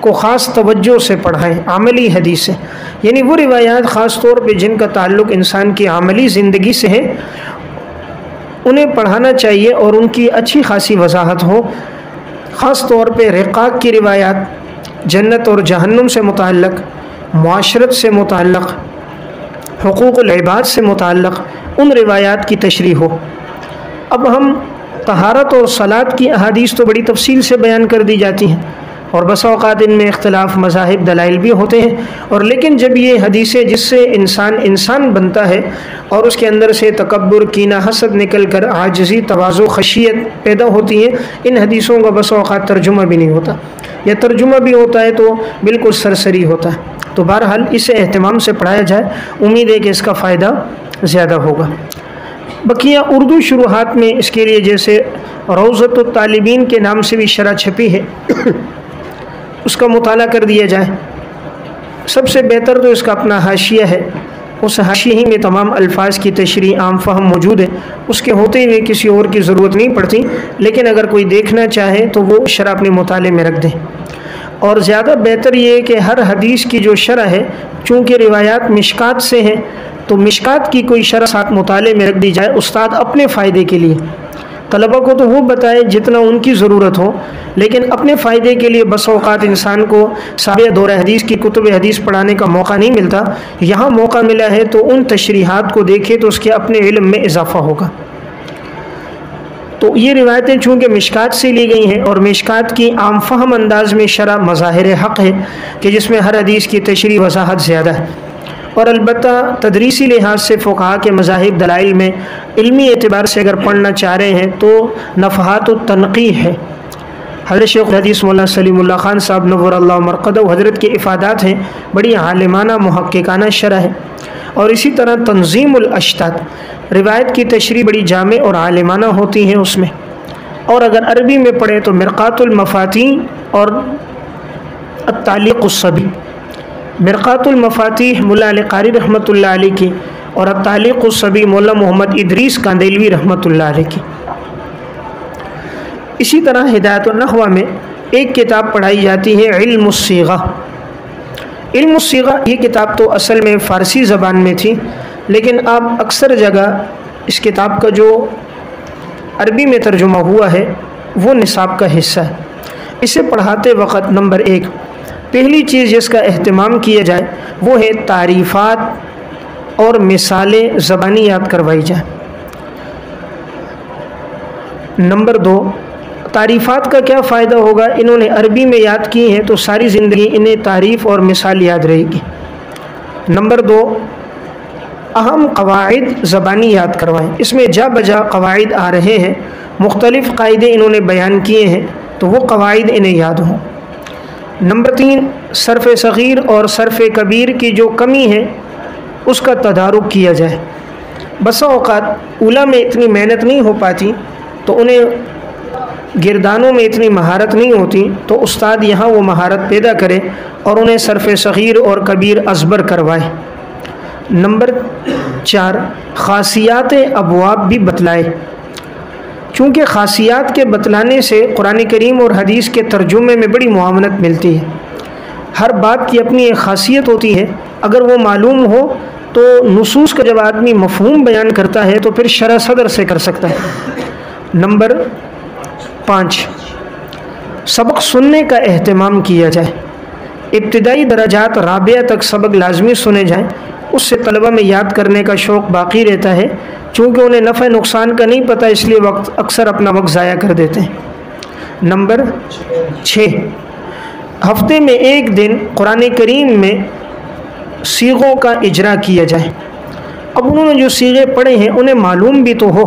को ख़ास तवज्जो से पढ़ाएं। अमली हदीसें यानी वो रिवायात ख़ास तौर पे जिनका ताल्लुक़ इंसान की अमली ज़िंदगी से है, उन्हें पढ़ाना चाहिए और उनकी अच्छी खासी वजाहत हो। ख़ास तौर पे रिक़ाक़ की रिवायात, जन्नत और जहन्नुम से मुताल्लिक़, मुआशरत से मुताल्लिक़, हुकूक़ुल इबाद से मुताल्लिक़ उन रिवायात की तशरीह हो। अब हम तहारत और सलात की अहादीस तो बड़ी तफसील से बयान कर दी जाती हैं और बस औक़ात इनमें इख्तिलाफ़ मज़ाहिब दलाइल भी होते हैं, और लेकिन जब ये हदीसें जिससे इंसान बनता है और उसके अंदर से तकब्बुर, कीना, हसद निकल कर आजिज़ी, तवाज़ु, खशियत पैदा होती है, इन हदीसों का बस औक़ात तर्जुमा भी नहीं होता, या तर्जुमा भी होता है तो बिल्कुल सरसरी होता है। तो बहरहाल इसे एहतमाम से पढ़ाया जाए, उम्मीद है कि इसका फ़ायदा ज़्यादा होगा। बकिया उर्दू शुरुआत में इसके लिए जैसे रौज़तुत तालिबीन के नाम से भी शरह छपी है, उसका मुताला कर दिया जाए। सबसे बेहतर तो इसका अपना हाशिया है, उस हाशिए ही में तमाम अल्फाज की तशरीह आम फ़हम मौजूद है, उसके होते हुए किसी और की ज़रूरत नहीं पड़ती। लेकिन अगर कोई देखना चाहे तो वो शरह अपने मुताले में रख दें। और ज़्यादा बेहतर ये है कि हर हदीस की जो शरह है, चूँकि रिवायात मिशकात से हैं, तो मिशकात की कोई शरह साथ मुताले में रख दी जाए, उस्ताद अपने फ़ायदे के लिए। तलबा को तो वो बताए जितना उनकी ज़रूरत हो, लेकिन अपने फ़ायदे के लिए बस औक़ात इंसान को सारे दौर हदीस की कुतुब हदीस पढ़ाने का मौका नहीं मिलता। यहाँ मौका मिला है तो उन तशरीहात को देखे तो उसके अपने इल्म में इजाफ़ा होगा। तो ये रिवायतें चूँकि मिशकात से ली गई हैं और मिशकात की आम फ़हम अंदाज में शरह मज़ाहिर हक़ है कि जिसमें हर हदीस की तशरीह वज़ाहत ज़्यादा है। और अलबत्ता तदरीसी लिहाज से फ़ुक़हा के मज़ाहिब दलाइल में इल्मी एतबार से अगर पढ़ना चाह रहे हैं तो नफ़हात तनक़ीह है। हज़रत शेख हदीस मौलाना सलीमुल्लाह ख़ान साहब नव्वरल्लाहु मरक़दहु हज़रत के इफ़ादात हैं, बड़ी आलिमाना मुहक्किकाना शरह है। और इसी तरह तंज़ीमुल अश्तात, रिवायत की तशरीह बड़ी जामे और आलिमाना होती हैं उसमें। और अगर अरबी में पढ़े तो मिरक़ातुल मफ़ातीह और अत्तालिक़ुस सबी। मिरक़ातुल मफ़ातीह मुल्ला अली क़ारी रहमतुल्लाह अलैह की और अत्तालिक़ुस सबी मौला मोहम्मद इदरीस कांदेलवी रहमतुल्लाह अलैह की। इसी तरह हिदायतुन नहवा में एक किताब पढ़ाई जाती है इल्मुस सीग़ा। इल्मुस सीग़ा ये किताब तो असल में फ़ारसी ज़बान में थी, लेकिन अब अक्सर जगह इस किताब का जो अरबी में तर्जुमा हुआ है वो निसाब का हिस्सा है। इसे पढ़ाते वक़्त नंबर 1 पहली चीज़ जिसका एहतमाम किया जाए वो है तारीफ़ात और मिसालें ज़बानी याद करवाई जाए। नंबर 2 तारीफ़ात का क्या फ़ायदा होगा, इन्होंने अरबी में याद की हैं तो सारी ज़िंदगी इन्हें तारीफ़ और मिसाल याद रहेगी। नंबर 2 अहम क़वाइद ज़बानी याद करवाएं, इसमें जा बजा क़वाइद आ रहे हैं, मुख्तलिफ़ क़ायदे इन्होंने बयान किए हैं तो वो क़वाइद इन्हें याद हों। नंबर 3 सर्फ़ सग़ीर और सर्फ़ कबीर की जो कमी है उसका तदारुक किया जाए। बसा औक़ात उला में इतनी मेहनत नहीं हो पाती तो उन्हें गिरदानों में इतनी महारत नहीं होती, तो उस्ताद यहाँ वो महारत पैदा करे और उन्हें सर्फ़ सग़ीर और कबीर अज़बर करवाए। नंबर 4 ख़ासियात अबवाब भी बतलाए, चूँकि ख़ासियात के बतलाने से कुरान करीम और हदीस के तर्जुमे में बड़ी मुआवनत मिलती है। हर बात की अपनी एक ख़ासियत होती है, अगर वो मालूम हो तो नुसूस का जब आदमी मफ़हूम बयान करता है तो फिर शरह सदर से कर सकता है। नंबर 5 सबक सुनने का एहतमाम किया जाए। इब्तिदाई दराजात राबिया तक सबक लाजमी सुने जाएँ, उससे तलबा में याद करने का शौक़ बाकी रहता है। चूँकि उन्हें नफ़ा नुकसान का नहीं पता इसलिए अक्सर अपना वक्त ज़ाया कर देते हैं। नंबर 6 हफ्ते में एक दिन कुरान करीम में सीगों का इजरा किया जाए। अब उन्होंने जो सीगे पढ़े हैं उन्हें मालूम भी तो हो,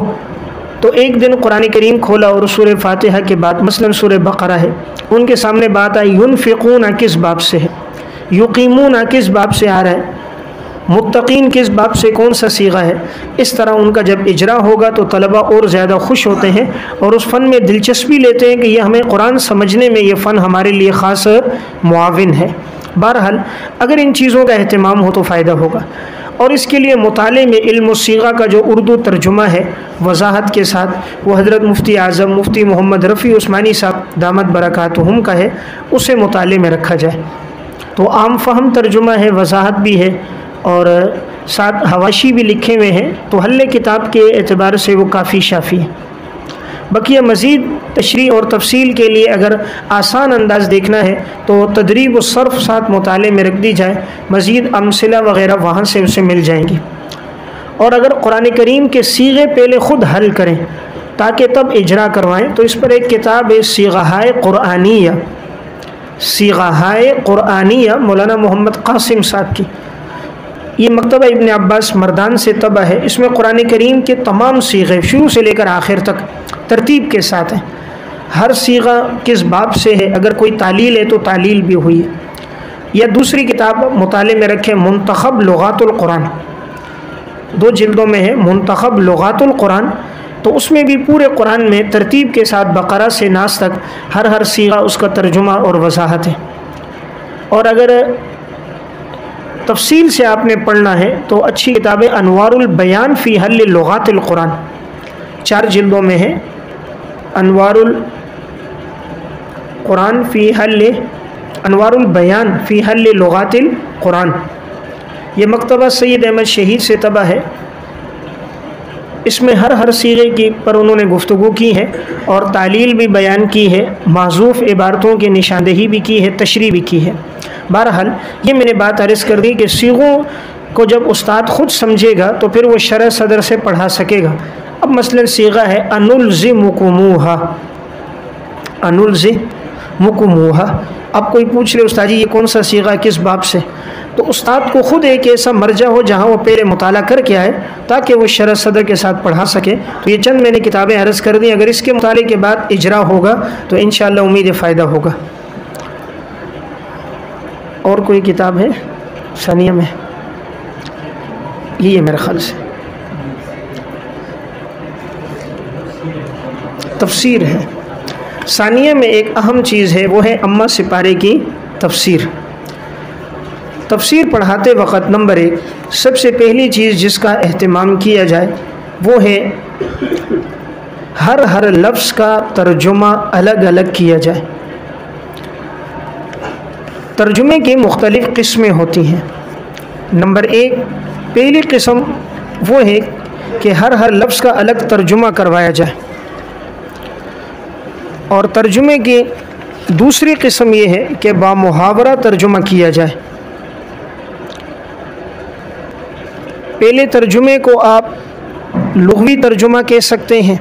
तो एक दिन कुरान करीम खोला और सूरह फातिहा के बाद मसलन सूरह बकरा है, उनके सामने बात आई युनफ़िक़ूना किस बाब से है, युक़ीमूना किस बाब से आ रहा है, मुत्तक़ीन किस बाब से कौन सा सीगा है। इस तरह उनका जब इजरा होगा तो तलबा और ज़्यादा खुश होते हैं और उस फ़न में दिलचस्पी लेते हैं कि यह हमें कुरान समझने में ये फ़न हमारे लिए ख़ास मुआविन है। बहरहाल अगर इन चीज़ों का अहतमाम हो तो फ़ायदा होगा। और इसके लिए मुताले में इल्म सीगा का जो उर्दू तर्जुमा है वजाहत के साथ, वो हज़रत मुफ्ती आज़म मुफ्ती मोहम्मद रफ़ी उस्मानी साहब दामत बरकातुहुम का है, उसे मुताले में रखा जाए। तो आम फ़हम तर्जुमा है, वजाहत भी है और साथ हवाशी भी लिखे हुए हैं, तो हल्ले किताब के एतबार से वो काफ़ी शाफ़ी है। बकिया मज़ीद तशरीह और तफसील के लिए अगर आसान अंदाज़ देखना है तो तदरीब व सर्फ़ साथ मुताले में रख दी जाए, मज़ीद अमसिला वग़ैरह वहाँ से उसे मिल जाएंगी। और अगर कुरान करीम के सीगे पहले ख़ुद हल करें ताकि तब इजरा करवाएँ, तो इस पर एक किताब है सीग़ाए क़ुरआनिया, सीग़ाए क़ुरआनिया मौलाना मोहम्मद क़ासिम साहब की। ये मकतबा इब्न अब्बास मर्दान से तबा है। इसमें कुरान करीम के तमाम सीगे शुरू से लेकर आखिर तक तरतीब के साथ हैं। हर सीगा किस बाब से है, अगर कोई तालील है तो तालील भी हुई है। या दूसरी किताब मुताले में रखें मुंतखब लुगातुल कुरान, 2 जिल्दों में है मुंतखब लुगातुल कुरान, तो उसमें भी पूरे कुरान में तरतीब के साथ बकरा से नास तक हर सीगा उसका तर्जुमा और वजाहत है। और अगर तफसील से आपने पढ़ना है तो अच्छी किताब है अनवारुल बयान फ़ी हल लुगातिल कुरान, 4 जिल्दों में है। अनवारुल कुरान फ़ी हल अनवारुल बयान फ़ी हल लुगातिल कुरान, ये मकतबा सैयद अहमद शहीद से तबा है। इसमें हर सीगे की पर उन्होंने गुफ्तगू की है और तालील भी बयान की है, माज़ूफ़ इबारतों की निशानदेही भी की है, तशरीह भी की है। बहरहाल ये मैंने बात अर्ज़ कर दी कि सीगों को जब उस्ताद ख़ुद समझेगा तो फिर वो शरह सदर से पढ़ा सकेगा। अब मसलन सीगा है अनुलज़िमुकुमूहा, अनुलज़िमुकुमूहा। अब कोई पूछ ले उस्ताद जी ये कौन सा सीगा किस बाब से, तो उस्ताद को ख़ुद एक ऐसा मर्जा हो जहाँ वो पहले मुताला करके आए ताकि वो शरह सदर के साथ पढ़ा सके। तो ये चंद मैंने किताबें अर्ज़ कर दी, अगर इसके मुताले के बाद इजरा होगा तो इंशाअल्लाह उम्मीद फ़ायदा होगा। और कोई किताब है सानिया में, ये है मेरे ख्याल से तफसीर है। सानिया में एक अहम चीज़ है, वो है अम्मा सिपारे की तफसीर। तफसीर पढ़ाते वक़्त नंबर 1 सबसे पहली चीज़ जिसका एहतमाम किया जाए वो है हर लफ्ज़ का तर्जुमा अलग अलग किया जाए। तर्जुमे की मुख्तलिफ़ किस्में होती हैं। नंबर 1 पहली किस्म वो है कि हर लफ्ज़ का अलग तर्जुमा करवाया जाए, और तर्जुमे की दूसरी किस्म ये है कि बामुहावरा तर्जुमा किया जाए। पहले तर्जुमे को आप लुग़वी तर्जुमा कह सकते हैं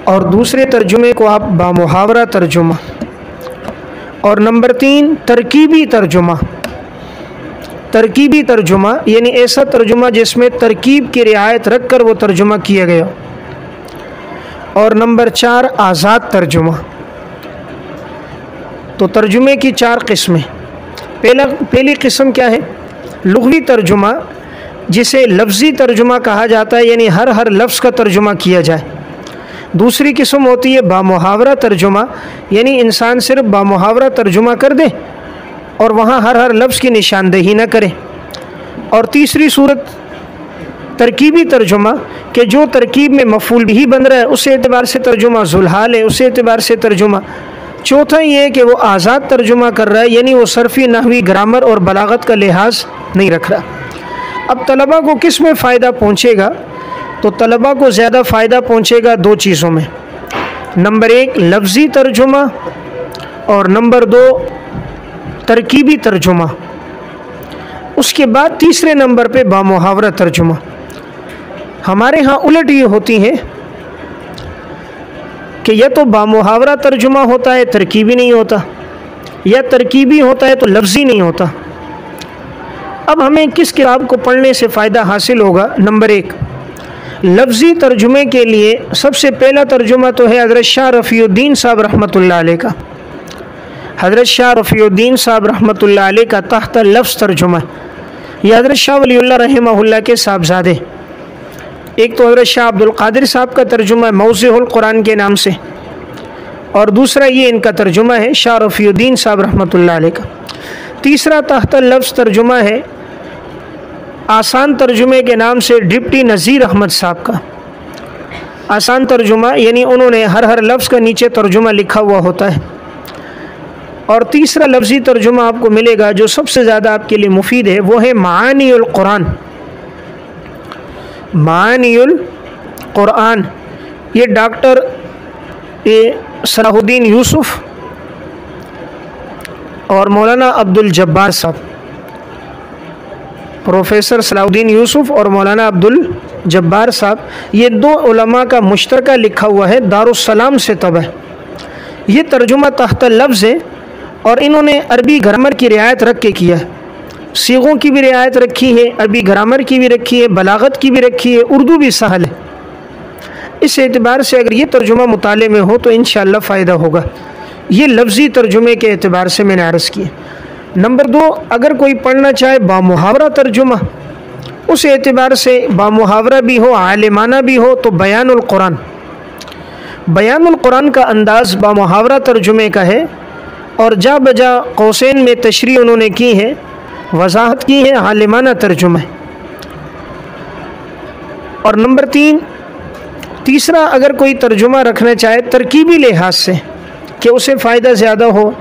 और दूसरे तर्जुमे को आप बामुहावरा तर्जुमा। और नंबर 3 तरकीबी तर्जुमा। तरकीबी तर्जुमा यानी ऐसा तर्जुमा जिसमें तरकीब की रियायत रख कर वो तर्जुमा किया गया। और नंबर 4 आज़ाद तर्जुमा। तो तर्जुमे की 4 किस्में। पहली किस्म क्या है? लुग़वी तर्जुमा, जिसे लफ्ज़ी तर्जुमा कहा जाता है, यानी हर लफ्ज़ का तर्जुमा किया जाए। दूसरी किस्म होती है बामुहावरा तर्जुमा, यानी इंसान सिर्फ बामुहावरा तर्जुमा कर दे और वहाँ हर लफ्ज़ की निशानदेही न करे। और तीसरी सूरत तरकीबी तर्जुमा, कि जो तरकीब में मफ़ूल भी बन रहा है उस एतबार से तर्जुमा, ज़ुलहाल है उस एतबार से तर्जुमा। चौथा ये है कि वो आज़ाद तर्जुमा कर रहा है, यानी वो सर्फ़ी, नहवी, ग्रामर और बलागत का लिहाज नहीं रख रहा। अब तलबा को किस में फ़ायदा पहुँचेगा? तो तलबा को ज़्यादा फ़ायदा पहुँचेगा 2 चीज़ों में। नंबर 1 लफ्ज़ी तर्जुमा और नंबर 2 तरकीबी तर्जुमा। उसके बाद तीसरे नंबर पे बामुहावरा तर्जुमा। हमारे यहाँ उलट ये होती है कि या तो बामुहावरा तर्जुमा होता है तरकीबी नहीं होता, या तरकीबी होता है तो लफ्ज़ी नहीं होता। अब हमें किस किताब को पढ़ने से फ़ायदा हासिल होगा? नंबर 1 लफ्ज़ी तर्जुमे के लिए सबसे पहला तर्जुमा तो है हज़रत शाह रफ़ीउद्दीन साहब रहमतुल्लाह अलैह का। हज़रत शाह रफ़ीउद्दीन साहब रहमतुल्लाह अलैह का तहत लफ्ज़ तर्जुमा। यह हज़रत शाह वलीउल्लाह रहमहुल्लाह के साहबज़ादे, एक तो हज़रत शाह अब्दुल क़ादिर साहब का तर्जुमा है मौज़िहुल कुरान के नाम से, और दूसरा ये इनका तर्जुमा है शाह रफ़ीउद्दीन साहब रहमतुल्लाह अलैह का। तीसरा तहत लफ्ज़ तर्जुमा है आसान तर्जुमे के नाम से डिप्टी नज़ीर अहमद साहब का। आसान तर्जुमा यानी उन्होंने हर लफ्ज़ का नीचे तर्जुमा लिखा हुआ होता है। और तीसरा लफ्ज़ी तर्जुमा आपको मिलेगा जो सबसे ज़्यादा आपके लिए मुफीद है, वो है मानीउल कुरान। मानीउल कुरान ये डॉक्टर सलाहुद्दीन यूसुफ़ और मौलाना अब्दुल जब्बार साहब, प्रोफेसर सलाहुद्दीन यूसुफ़ और मौलाना अब्दुल जब्बार साहब, ये 2 उलमा का मुश्तरका लिखा हुआ है, दारुस्सलाम से तब है। ये तर्जुमा तहत लफ्ज़ है और इन्होंने अरबी ग्रामर की रियायत रख के किया है। सीगों की भी रियायत रखी है, अरबी ग्रामर की भी रखी है, बलागत की भी रखी है, उर्दू भी सहल है। इस एतबार से अगर ये तर्जुमा मुताले में हो तो इंशाअल्लाह फ़ायदा होगा। ये लफ्ज़ी तर्जुमे के एतबार से मैंने अर्ज़ किया। नंबर 2 अगर कोई पढ़ना चाहे बामुहावरा तर्जुमा, उस एतबार से बामुहावरा भी हो, आलिमाना भी हो, तो बयानुल कुरान। बयानुल कुरान का अंदाज़ बामुहावरा तर्जुमे का है और जा बजा कौसैन में तशरीह उन्होंने की है वजाहत की है, आलिमाना तर्जुमा है। और नंबर तीसरा, अगर कोई तर्जुमा रखना चाहे तरकीबी लिहाज से कि उसे फ़ायदा ज़्यादा हो,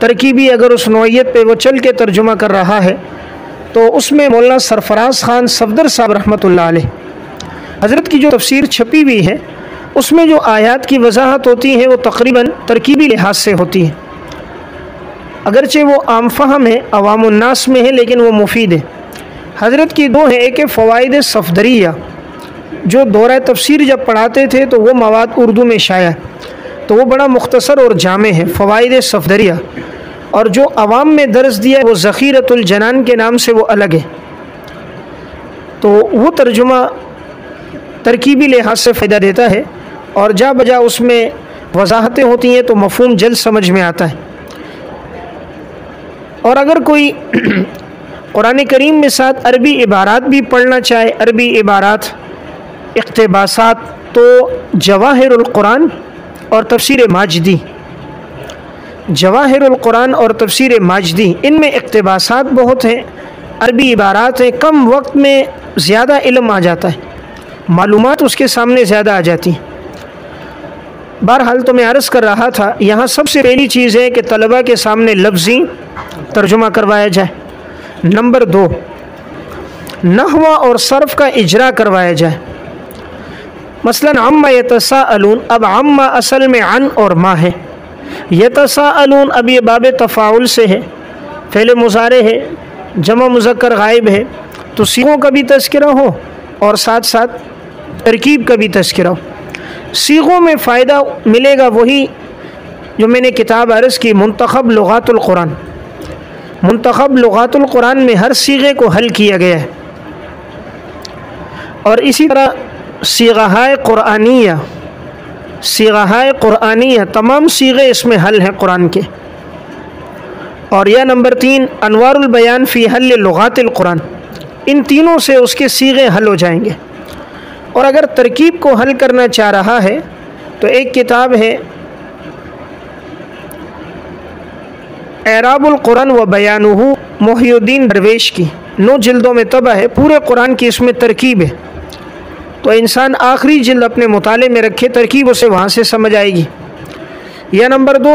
तरकीबी अगर उस नौइयत पे वो चल के तर्जुमा कर रहा है, तो उसमें मौलाना सरफराज ख़ान सफदर साहब रहमतुल्लाह अलैह हज़रत की जो तफसीर छपी हुई है उसमें जो आयात की वजाहत होती है वो तकरीबन तरकीबी लिहाज से होती है। अगरचे वो आम फ़हम है, अवामुन्नास में है, लेकिन वो मुफीद है। हज़रत की दो है, एक है फ़वाइद सफदरिया, जो दौरा तफसीर जब पढ़ाते थे तो वो मवाद उर्दू में शाया, तो वो बड़ा मुख्तसर और जामे है फ़वाइद सफदरिया। और जो अवाम में दर्स दिया वो ज़ख़ीरतुल जनान के नाम से वो अलग है। तो वो तर्जुमा तरकीबी लिहाज से फ़ायदा देता है और जा बजा उसमें वजाहतें होती हैं तो मफ़हूम जल्द समझ में आता है। और अगर कोई कुरान करीम में साथ अरबी इबारात भी पढ़ना चाहे, अरबी इबारात, इक़्तिबासात, तो जवाहिरुल कुरान और तफसीर माजदी, जवाहिरुल कुरान और तफसीर माजदी, इनमें इक़्तिबासात बहुत हैं, अरबी इबारात हैं, कम वक्त में ज़्यादा इल्म आ जाता है, मालूमात उसके सामने ज़्यादा आ जाती हैं। बहरहाल तो मैं अर्ज़ कर रहा था, यहाँ सबसे पहली चीज़ है कि तलबा के सामने लफ्ज़ी तर्जुमा करवाया जाए। नंबर 2, नहवा और सर्फ़ का इजरा करवाया जाए। मसलन अम्मा यतसाअलून, अब अम्मा असल में अन और मा है, यतसाअलून अब ये बाब तफ़ाउल से है, फ़ेल मुज़ारे है, जमा मुज़क्कर गायब है, तो सीगों का भी तज़किरा हो और साथ साथ तरकीब का भी तज़किरा हो। सीगों में फ़ायदा मिलेगा वही जो मैंने किताब अर्ज़ की, मुंतखब लुगातुल कुरान। मुंतखब लुगातुल कुरान में हर सीगे को हल किया गया है। और इसी तरह सीग़ाए क़ुरआनिया, सीग़ाए क़ुरआनिया, तमाम सीगे इसमें हल हैं कुरान के। और यह नंबर 3, अनवारुल बयान फ़ी हल लुगातिल कुरान, इन तीनों से उसके सीगे हल हो जाएंगे। और अगर तरकीब को हल करना चाह रहा है तो एक किताब है एराबुल कुरान व बयानुहु, मोहिउद्दीन दरवेश की, 9 जिल्दों में तबा है, पूरे कुरान की इसमें तरकीब है। तो इंसान आखिरी जिल्द अपने मुताले में रखे, तरकीब उसे वहाँ से समझ आएगी। यह नंबर 2,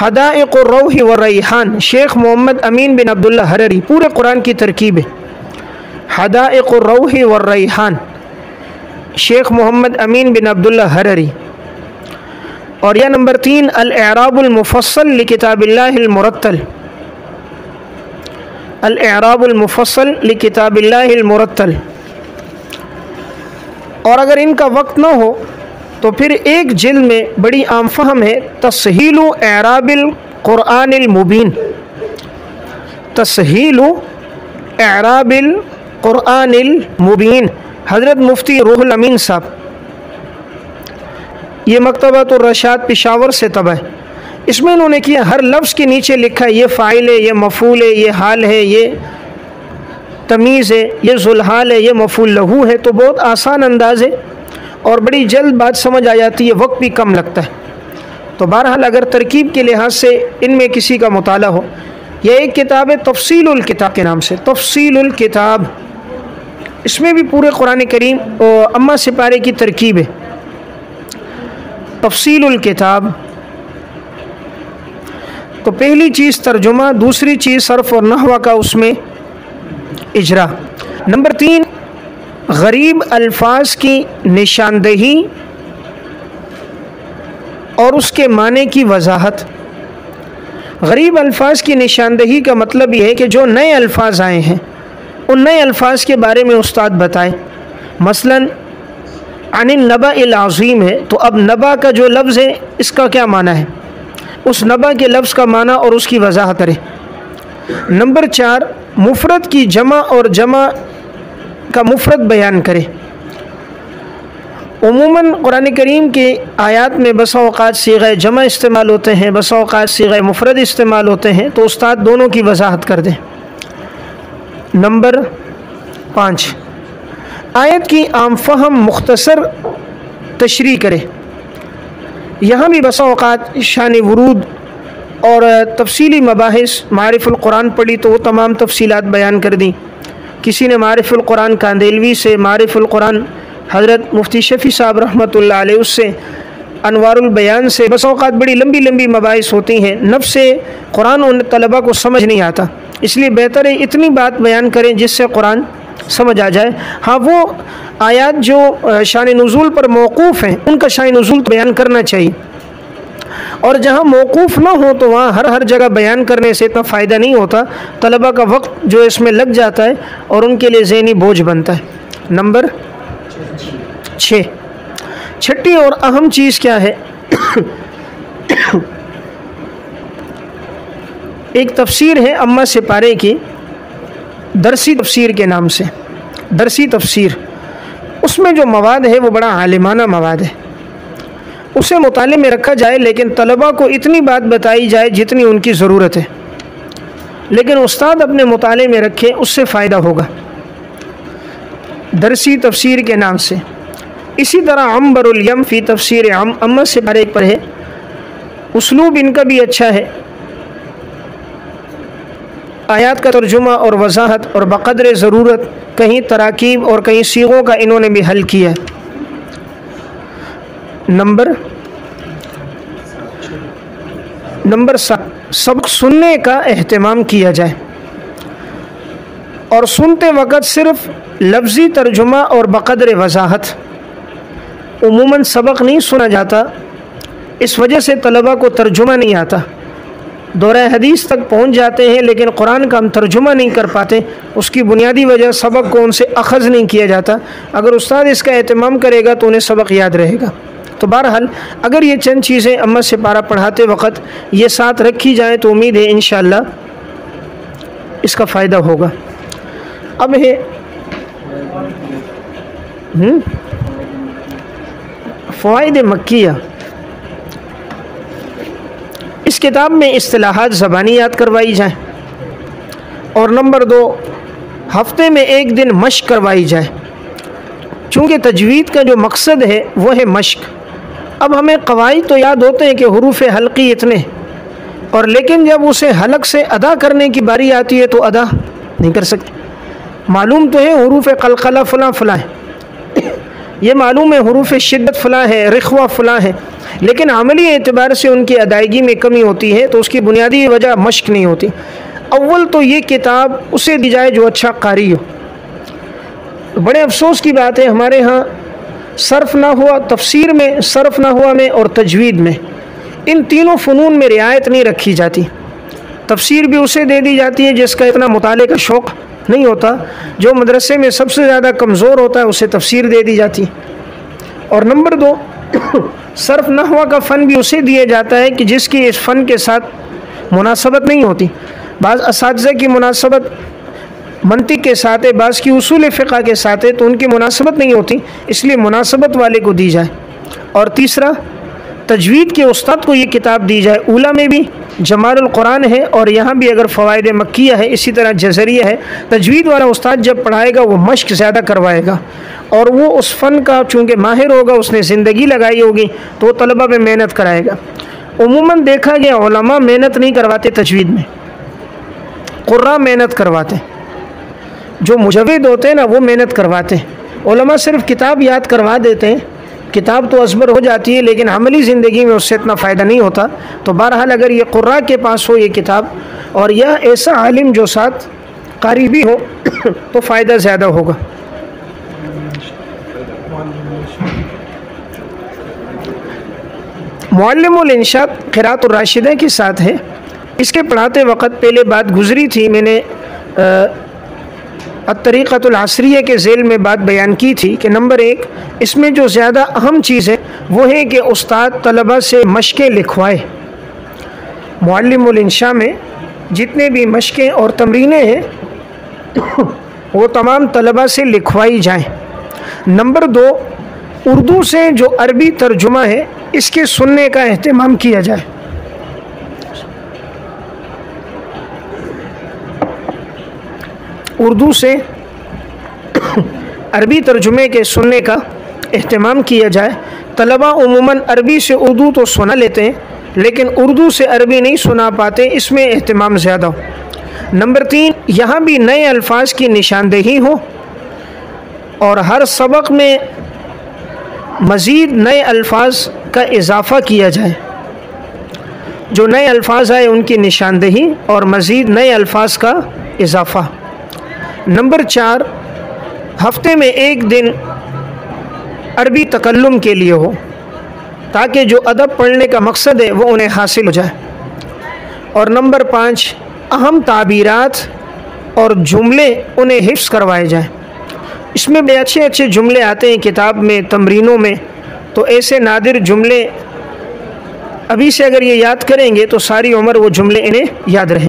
हदाइक़ुर रौही व रैहान, शेख मोहम्मद अमीन बिन अब्दुल्ला हररी, पूरे कुरान की तरकीब है। हदाइक़ुर रौही व रैहान, शेख मोहम्मद अमीन बिन अब्दुल्ला हररी। और यह नंबर 3, अल-एराबुल मुफ़स्सल लिकिताबिल्लाहिल मुरत्तल, अल-एराबुल मुफ़स्सल लिकिताबिल्लाहिल मुरत्तल। और अगर इनका वक्त ना हो तो फिर एक जिल्द में बड़ी आम फ़हम है, तस्हीलु एराबिल कुरआनिल मुबीन, तस्हीलु एराबिल कुरआनिल मुबीन, हज़रत मुफ्ती रूहुल अमीन साहब, ये मकतबतुर रशाद पेशावर से तबा है। इसमें इन्होंने किया, हर लफ्ज़ के नीचे लिखा है ये फ़ाइल है, ये मफ़ूल है, ये हाल है, ये तमीज़ है, ये ज़ुलहाल है, ये मफ़ूल लहू है। तो बहुत आसान अंदाज़ है और बड़ी जल्द बात समझ आ जाती है, वक्त भी कम लगता है। तो बहरहाल अगर तरकीब के लिहाज से इनमें किसी का मुताला हो, यह एक किताब है तफ़सीलुल किताब के नाम से, तफ़सीलुल किताब, इसमें भी पूरे कुरान करीम और अम्मा सिपारे की तरकीब है। तफ़सीलुल किताब, तो पहली चीज़ तर्जुमा, दूसरी चीज़ सर्फ़ और नहवा का उसमें इजरा। नंबर 3, गरीब अल्फाज की निशानदही और उसके माने की वजाहत। गरीब अल्फाज की निशानदही का मतलब यह है कि जो नए अल्फाज आए हैं उन नए अल्फाज के बारे में उस्ताद बताए। मसलन अनिल नबा इल अज़ीम है, तो अब नबा का जो लफ्ज़ है इसका क्या माना है, उस नबा के लफ्ज़ का माना और उसकी वजाहत करे। नंबर 4, मुफ़रद की जमा और जमा का मुफ़रद बयान करे। उमूमन कुरान करीम के आयात में बसा औक़ात सीग़ा जमा इस्तेमाल होते हैं, बसा औक़ात सीग़ा मुफ़रद इस्तेमाल होते हैं, तो उस्ताद दोनों की वजाहत कर दें। नंबर 5, आयत की आम फ़हम मुख्तसर तशरीह करे। यहाँ भी बसा औक़ात शान वरूद और तफसीली मबाहिस, मारिफुल कुरान पढ़ी तो वो तमाम तफसीलात बयान कर दी। किसी ने मारिफुल कुरान कांदेलवी से, मारिफुल कुरान हज़रत मुफ्ती शफ़ी साहब रहमतुल्लाह अलैह उससे, अनवारुल बयान से, बस औक़ात बड़ी लंबी लंबी मबाहिस होती हैं। नफ्स कुरान उन तलबा को समझ नहीं आता, इसलिए बेहतर है इतनी बात बयान करें जिससे कुरान समझ आ जाए। हाँ, वो आयात जो शान नुज़ूल पर मौक़ूफ़ हैं उनका शान नुज़ूल बयान करना चाहिए, और जहाँ मौक़ूफ़ ना हो तो वहाँ हर जगह बयान करने से इतना फ़ायदा नहीं होता। तलबा का वक्त जो इसमें लग जाता है और उनके लिए ज़हनी बोझ बनता है। नंबर 6, छठी और अहम चीज़ क्या है? एक तफसीर है अम्मा सिपारे की, दरसी तफसीर के नाम से, दरसी तफसीर। उसमें जो मवाद है वो बड़ा आलिमाना मवाद है, उसे मुताले में रखा जाए, लेकिन तलबा को इतनी बात बताई जाए जितनी उनकी ज़रूरत है, लेकिन उस्ताद अपने मुताले में रखे, उससे फ़ायदा होगा। दरसी तफसीर के नाम से। इसी तरह अम्बरुल यम फ़ी तफसीर अम्मा से बारे पर है, उसलूब इनका भी अच्छा है। आयात का तर्जुमा और वजाहत और बक़द्र ज़रूरत, कहीं तराकीब और कहीं सीगों का इन्होंने भी हल किया। नंबर 7, सबक सुनने का एहतमाम किया जाए, और सुनते वक़्त सिर्फ़ लफ्ज़ी तर्जुमा और बक़द्र वजाहत, उमूमन सबक नहीं सुना जाता, इस वजह से तलबा को तर्जुमा नहीं आता। दौरा हदीस तक पहुँच जाते हैं लेकिन कुरान का हम तर्जुमा नहीं कर पाते, उसकी बुनियादी वजह सबक को उनसे अख़ज़ नहीं किया जाता। अगर उस्ताद इसका एहतमाम करेगा तो उन्हें सबक याद रहेगा। तो बहरहाल अगर ये चंद चीज़ें अम्मा से पारा पढ़ाते वक़्त ये साथ रखी जाएँ तो उम्मीद है इंशाअल्लाह इसका फ़ायदा होगा। अब है फ़वाइद मक्किया। इस किताब में इस्तिलाहात ज़बानी याद करवाई जाए, और नंबर 2, हफ्ते में एक दिन मश्क करवाई जाए, चूँकि तजवीद का जो मकसद है वो है मश्क। अब हमें कवाइद तो याद होते हैं कि हुरूफ हल्की इतने, और लेकिन जब उसे हलक से अदा करने की बारी आती है तो अदा नहीं कर सकते। मालूम तो है हुरूफ कलकला फ़लाँ फ़लाँ है, ये मालूम है हुरूफ शिद्दत फ़लाँ है, रिख्वा फ़लाँ है, लेकिन अमली एतबार से उनकी अदायगी में कमी होती है, तो उसकी बुनियादी वजह मश्क नहीं होती। अव्वल तो ये किताब उसे दी जाए जो अच्छा कारी हो। बड़े अफसोस की बात है हमारे यहाँ सर्फ़ ना हुआ, तफसीर में सर्फ़ ना हुआ में, और तजवीद में, इन तीनों फ़नून में रियायत नहीं रखी जाती। तफसीर भी उसे दे दी जाती है जिसका इतना मुताले का शौक़ नहीं होता, जो मदरसे में सबसे ज़्यादा कमज़ोर होता है उसे तफसीर दे दी जाती। और नंबर 2, सर्फ़ नहवा का फ़न भी उसे दिया जाता है कि जिसकी इस फ़न के साथ मुनासबत नहीं होती। बाज़ असातिज़ा की मुनासबत मंतिक के साथ है, बाज़ की उसूल फ़िक़्ह के साथ है, तो उनकी मुनासबत नहीं होती, इसलिए मुनासबत वाले को दी जाए। और तीसरा, तजवीद के उस्ताद को ये किताब दी जाए। ऊला में भी जमालुल कुरान है, और यहाँ भी अगर फ़वाइद मक्किया है, इसी तरह जज़रिया है। तजवीद वाला उस्ताद जब पढ़ाएगा वो मश्क ज़्यादा करवाएगा, और वो उस फ़न का चूँकि माहिर होगा, उसने ज़िंदगी लगाई होगी, तो तलबा पे मेहनत कराएगा। उमूमन देखा गया उलमा मेहनत नहीं करवाते तजवीद में, कुर्रा मेहनत करवाते, जो मुजव्विद होते हैं ना वो मेहनत करवाते हैं। उलमा सिर्फ किताब याद करवा देते हैं, किताब तो असबर हो जाती है, लेकिन अमली ज़िंदगी में उससे इतना फ़ायदा नहीं होता। तो बहरहाल अगर ये कुर्रा के पास हो ये किताब, और यह ऐसा आलिम जो साथ कारी भी हो तो फ़ायदा ज़्यादा होगा। मुअल्लिमुल इंशाद क़िराअतुर राशिदा के साथ है। इसके पढ़ाते वक़्त पहले बात गुज़री थी, मैंने अत-तरीक़तुल असरिया के ज़ेल में बात बयान की थी कि नंबर 1, इसमें जो ज़्यादा अहम चीज़ है वो है कि उस्ताद तलबा से मशक़ें लिखवाए। मुअल्लिमुल इंशा में जितने भी मशक़ें और तमरीनें हैं वो तमाम तलबा से लिखवाई जाएँ। नंबर 2, उर्दू से जो अरबी तर्जुमा है इसके सुनने का एहतमाम किया जाए। उर्दू से अरबी तर्जुमे के सुनने का एहतमाम किया जाए। तलबा उमूमन अरबी से उर्दू तो सुना लेते हैं, लेकिन उर्दू से अरबी नहीं सुना पाते, इसमें एहतमाम ज़्यादा हो। नंबर 3, यहाँ भी नए अल्फाज की निशानदेही हो और हर सबक में मज़ीद नए अल्फाज का इजाफ़ा किया जाए। जो नए अल्फाज आए उनकी निशानदेही और मज़ीद नए अल्फाज का इजाफ़ा। नंबर 4, हफ्ते में एक दिन अरबी तकल्लुम के लिए हो, ताकि जो अदब पढ़ने का मकसद है वो उन्हें हासिल हो जाए। और नंबर 5, अहम ताबीरात और जुमले उन्हें हिफ्ज़ करवाए जाएँ। इसमें बड़े अच्छे अच्छे जुमले आते हैं किताब में, तमरीनों में, तो ऐसे नादिर जुमले अभी से अगर ये याद करेंगे तो सारी उम्र वो जुमले इन्हें याद रहें।